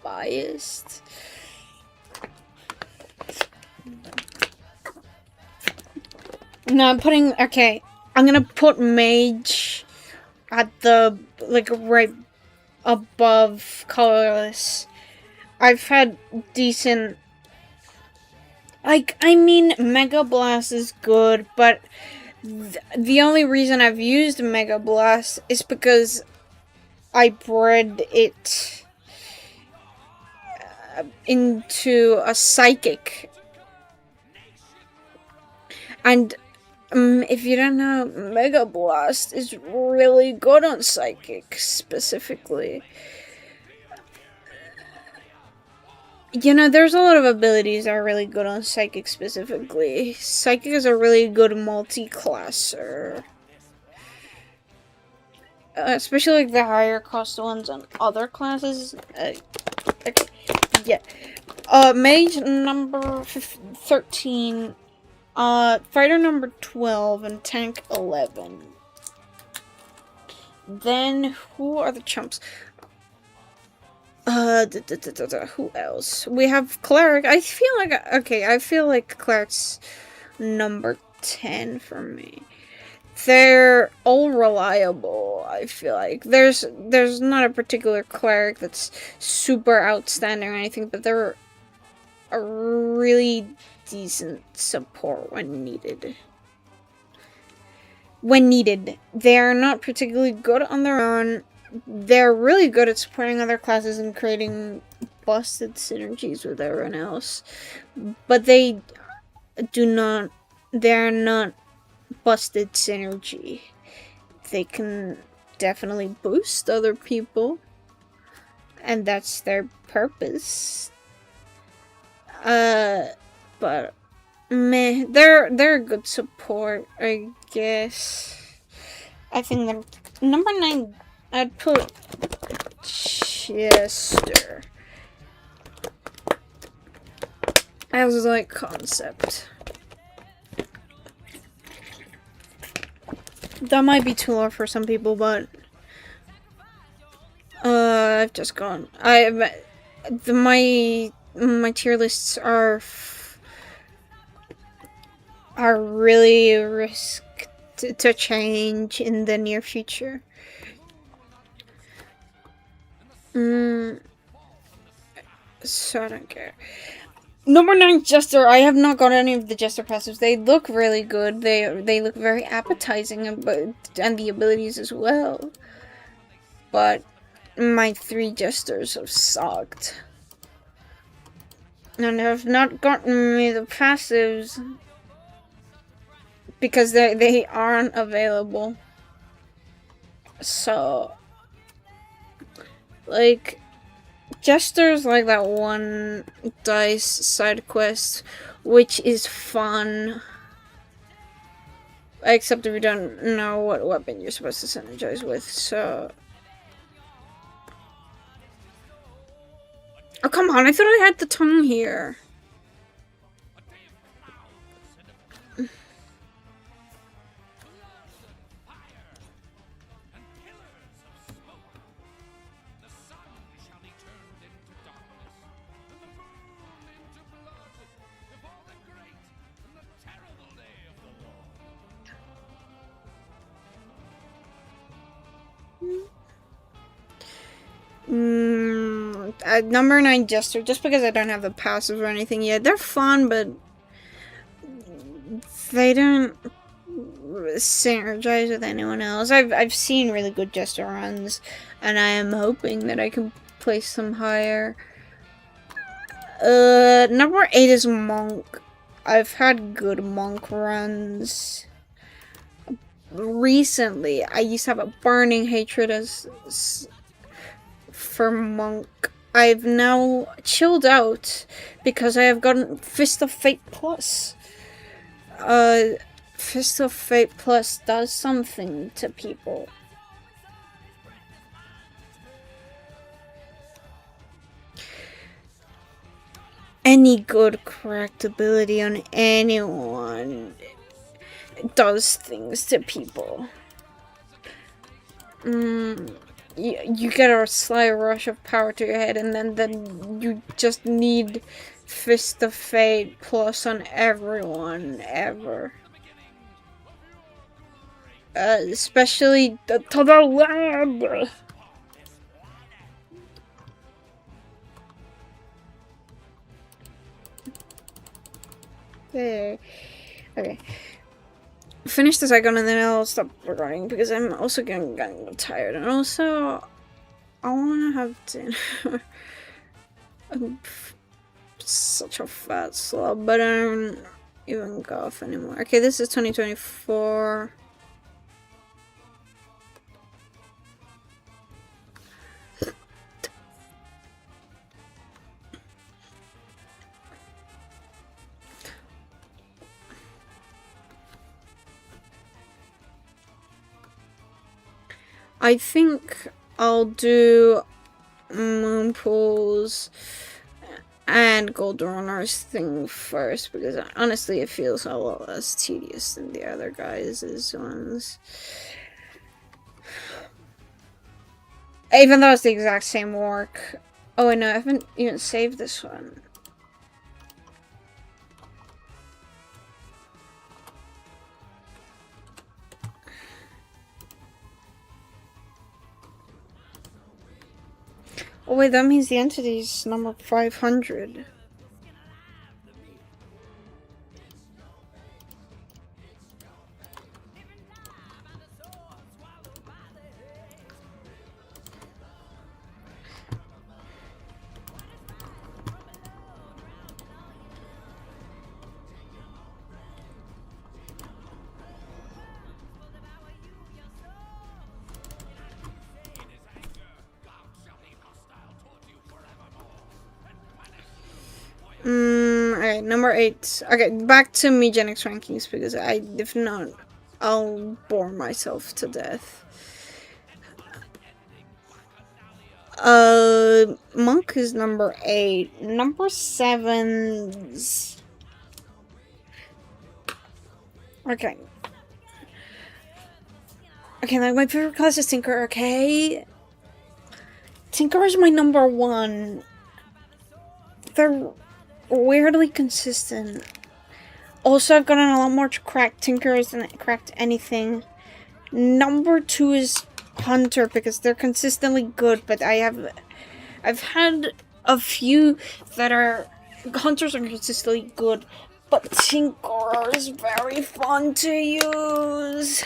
biased. No, I'm gonna put mage at the, like, right above colorless. I've had decent, like, I mean, Mega Blast is good, but the only reason I've used Mega Blast is because I bred it into a psychic. And if you don't know, Mega Blast is really good on psychic specifically. You know, there's a lot of abilities that are really good on Psychic specifically. Psychic is a really good multi-classer. Especially like the higher cost ones on other classes. Yeah. Mage number 13. Fighter number 12 and tank 11. Then, who are the chumps? Who else? We have Cleric. I feel like Cleric's number 10 for me. They're all reliable, I feel like. There's not a particular Cleric that's super outstanding or anything, but they're a really decent support when needed. They are not particularly good on their own, they're really good at supporting other classes and creating busted synergies with everyone else. But they're not busted synergy. They can definitely boost other people, and that's their purpose. But meh, they're a good support, I guess. I think they're number 9. I'd put Chester as like concept. That might be too low for some people, but I've just gone. My tier lists are really risked to change in the near future. So I don't care. Number 9, Jester. I have not got any of the Jester passives. They look really good. They look very appetizing, and the abilities as well. But my 3 Jesters have sucked. And have not gotten me the passives because they aren't available. So, like, Jester's like that one dice side quest, which is fun. Except if you don't know what weapon you're supposed to synergize with, so... Oh, come on, I thought I had the tongue here. Number 9 Jester, just because I don't have the passive or anything yet. They're fun, but they don't synergize with anyone else. I've seen really good Jester runs, and I am hoping that I can place them higher. Number 8 is Monk. I've had good Monk runs. Recently, I used to have a burning hatred for Monk. I've now chilled out because I have gotten Fist of Fate Plus. Fist of Fate Plus does something to people. Any good correct ability on anyone does things to people. You get a slight rush of power to your head, and then you just need Fist of Fate Plus on everyone, ever. Especially to the lab! There. Okay. Finish the second and then I'll stop recording because I'm also getting tired, and also I want to have dinner. I'm such a fat slob, but I don't even golf anymore. Okay, this is 2024. I think I'll do Moon Pools and Gold Runners thing first, because honestly it feels a lot less tedious than the other guys' ones. Even though it's the exact same work. Oh wait, no, I haven't even saved this one. Oh wait, that means the entity's number 500. Okay, number 8. Okay, back to Megenix rankings because if not, I'll bore myself to death. Monk is number 8. Number 7's... Okay. Okay, like my favorite class is Tinker, okay? Tinker is my number 1. They're weirdly consistent. Also, I've gotten a lot more cracked Tinkers than cracked anything. Number 2 is Hunter because they're consistently good, but I've had a few that are Hunters are consistently good, but Tinker is very fun to use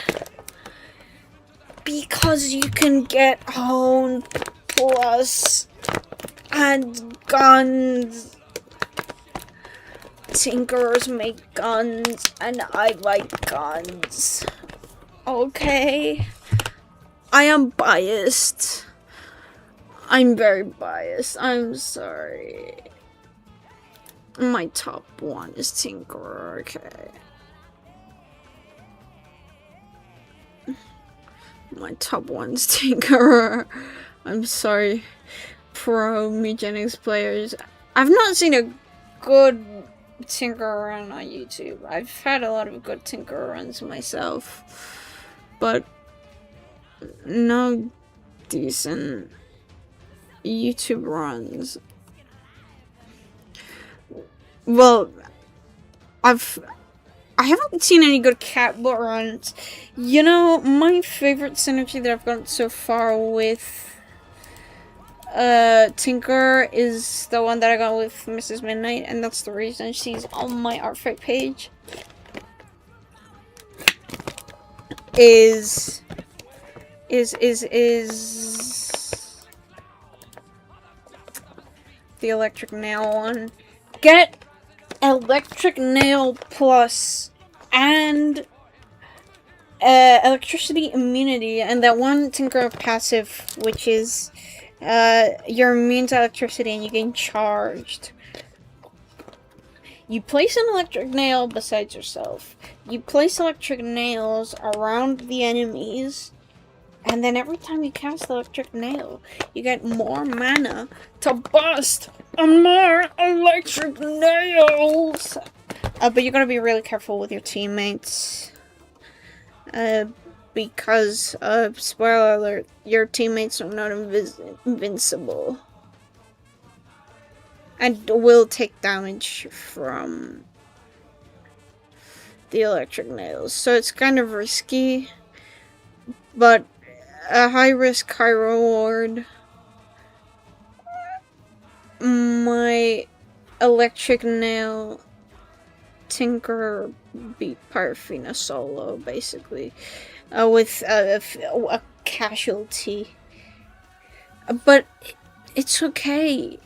because you can get Hone Plus and guns. Tinkerers make guns, and I like guns. Okay. I am biased. I'm very biased. I'm sorry. My top 1 is Tinkerer, okay. My top 1's Tinkerer. I'm sorry, pro Megenix players. I've not seen a good Tinker run on YouTube. I've had a lot of good Tinker runs myself, but no decent YouTube runs. Well, I haven't seen any good catbot runs. You know, my favorite synergy that I've gotten so far with Tinker is the one that I got with Mrs. Midnight, and that's the reason she's on my artfight page. Is the electric nail one. Get electric nail plus and electricity immunity, and that one Tinker passive, which is you're immune to electricity and you gain charged. You place an electric nail besides yourself. You place electric nails around the enemies, and then every time you cast electric nail, you get more mana to bust more electric nails. But you gotta be really careful with your teammates. Because, spoiler alert, your teammates are not invincible. And will take damage from the electric nails. So it's kind of risky, but a high risk, high reward. My electric nail Tinker beat Parafina solo, basically. With a casualty. But it's okay.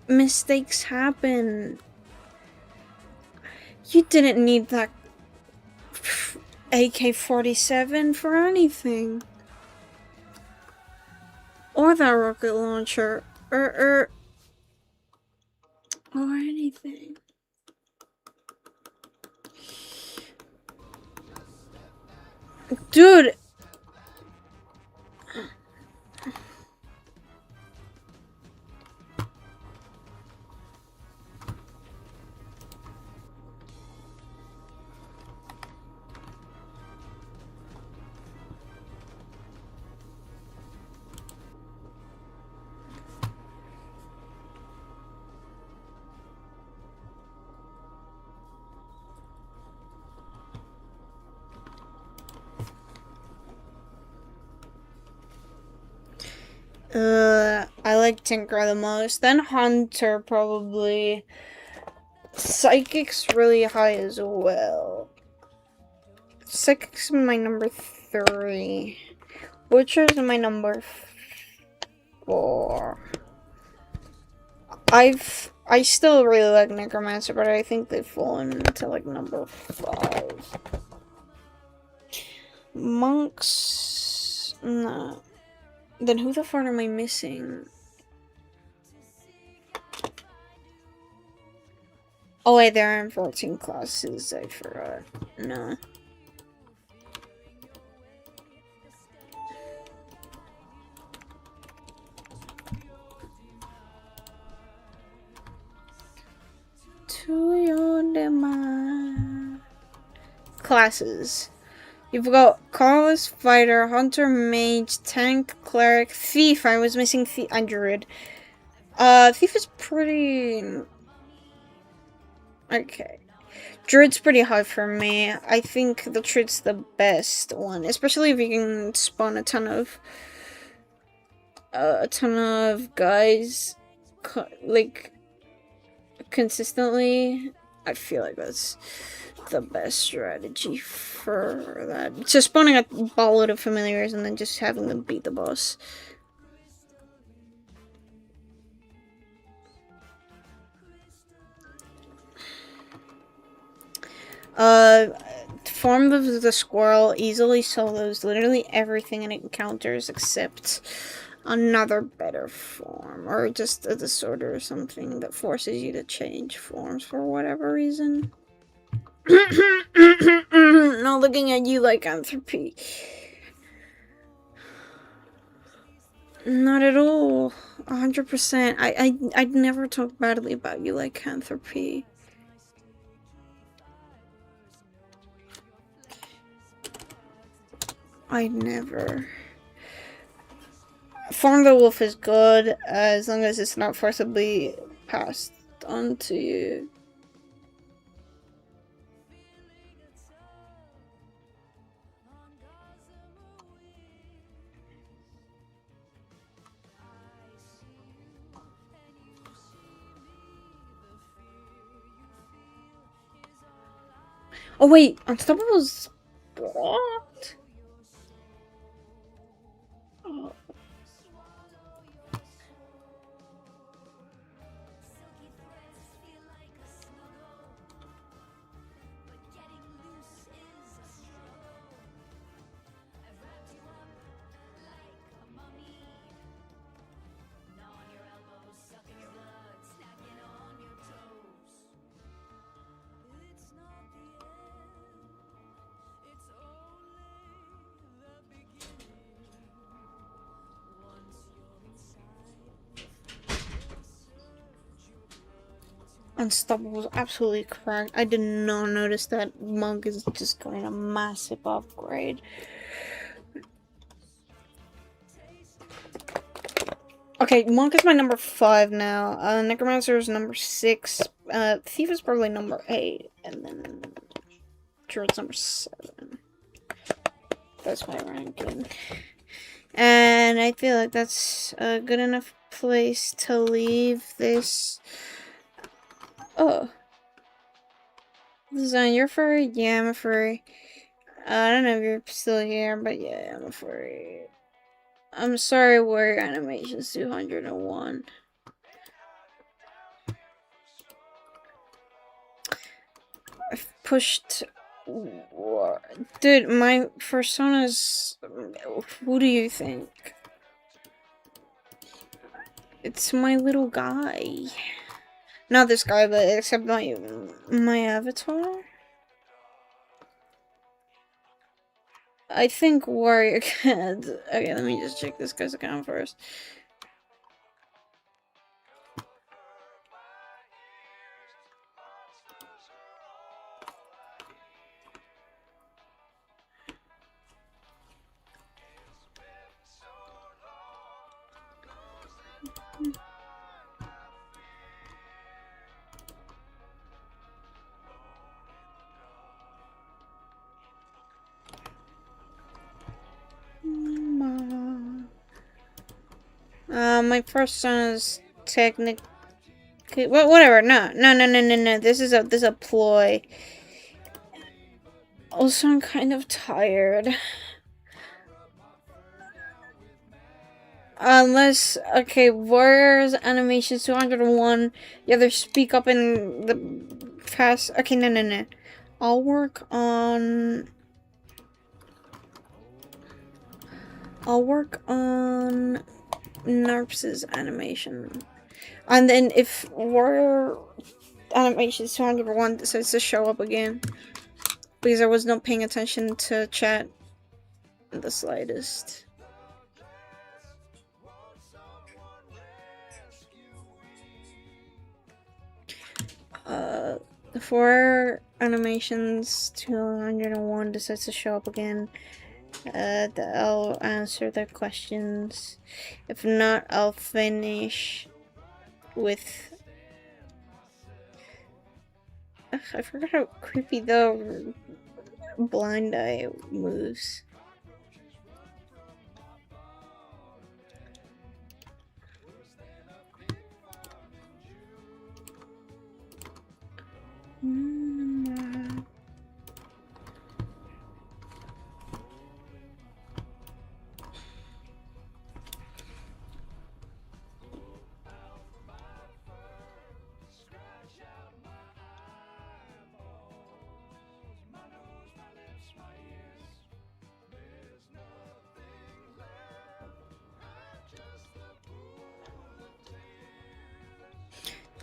Mistakes happen. You didn't need that AK-47 for anything. Or that rocket launcher. Or anything. Dude. I like Tinker the most. Then Hunter, probably. Psychic's really high as well. Psychic's my number 3. Butcher's my number 4. I still really like Necromancer, but I think they've fallen to like number 5. Monks, nah. Then who the fuck am I missing? Oh wait, there are 14 classes, I forgot. No. To your demand. Classes. You've got Carlos, Fighter, Hunter, Mage, Tank, Cleric, Thief. I was missing Thief and Druid. Thief is pretty... Okay. Druid's pretty high for me. I think the Druid's the best one. Especially if you can spawn a ton of guys, like, consistently. I feel like that's the best strategy for that. Just spawning a boatload of familiars and then just having them beat the boss. Form of the Squirrel easily solos literally everything it encounters except another better form, or just a disorder or something that forces you to change forms for whatever reason. Not looking at you, lycanthropy. Not at all. 100%. I'd never talk badly about you, lycanthropy. I'd never. Form the Wolf is good as long as it's not forcibly passed on to you. Oh wait, Unstoppable's blocked? Oh. Unstoppable was absolutely correct. I did not notice that Monk is just going a massive upgrade. Okay, Monk is my number 5 now. Necromancer is number 6. Thief is probably number 8. And then Druid's number 7. That's my ranking. And I feel like that's a good enough place to leave this. Oh. Design, you're furry? Yeah, I'm a furry. I don't know if you're still here, but yeah, I'm a furry. I'm sorry, Warrior Animations 201. I've pushed... Dude, my persona's... Who do you think? It's my little guy. Not this guy, but except my avatar. I think Warrior Cat. Okay, let me just check this guy's account first. My first son is technically whatever. No. This is a ploy. Also, I'm kind of tired. Unless, okay, Warriors Animations 201. You either speak up in the past. Okay, no. I'll work on Narps's animation. And then if Warrior animation 201 decides to show up again. Because I was not paying attention to chat in the slightest. Before animations 201 decides to show up again, I'll answer the questions. If not, I'll finish with... I forgot how creepy the blind eye moves.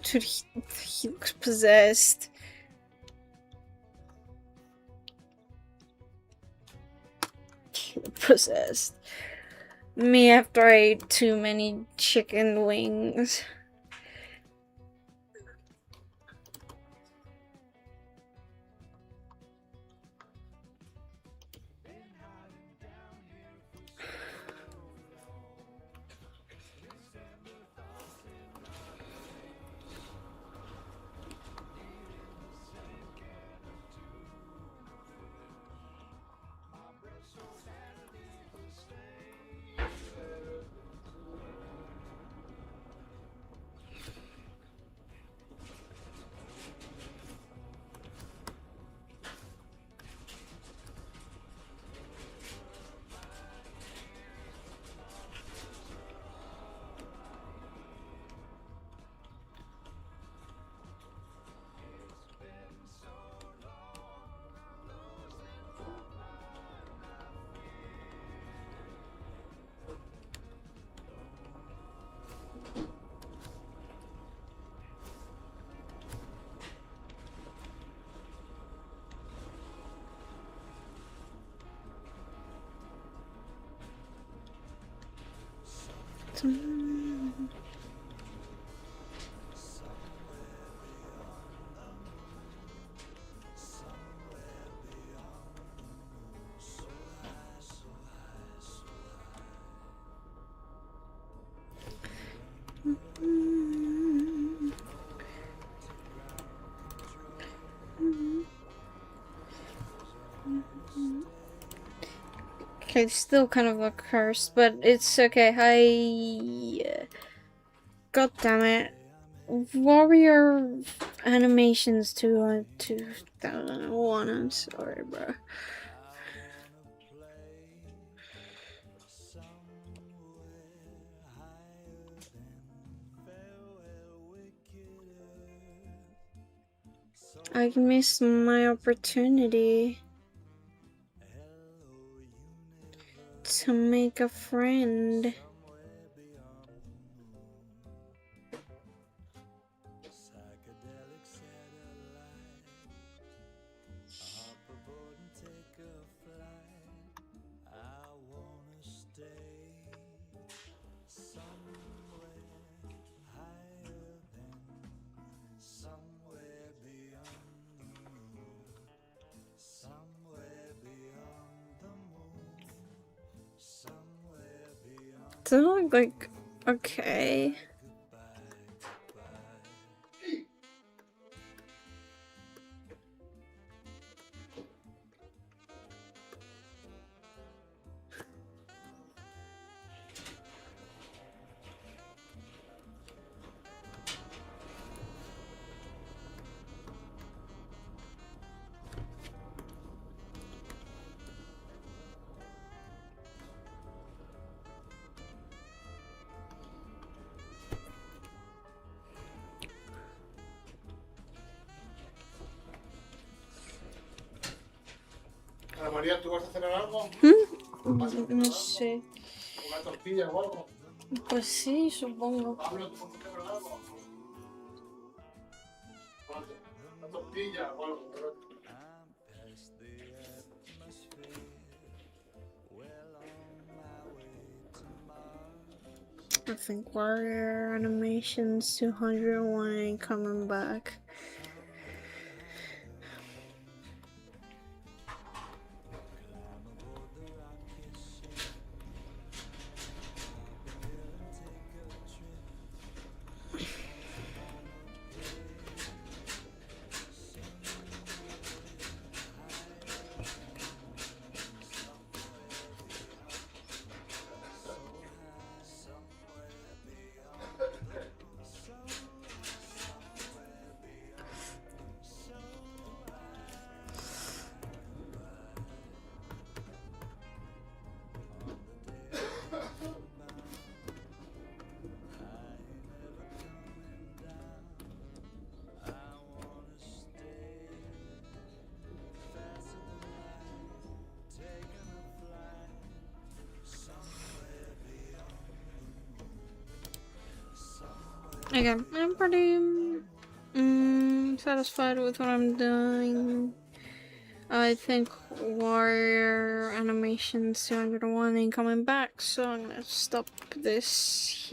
Dude, he looks possessed. He looks possessed. Me after I ate too many chicken wings. Okay, still kind of look cursed, but it's okay. God damn it. Warrior animations 2001. I'm sorry, bro. I missed my opportunity to make a friend. Does it look like okay? Ana María, ¿tú vas a cenar algo? No sé. ¿Una tortilla o algo? Pues sí, supongo. Pablo, ¿tú vas a cenar algo? tortilla o algo, ¿verdad? I think warrior animations 201 ain't coming back. Again, I'm pretty satisfied with what I'm doing. I think warrior animations 201 ain't coming back, so I'm gonna stop this here.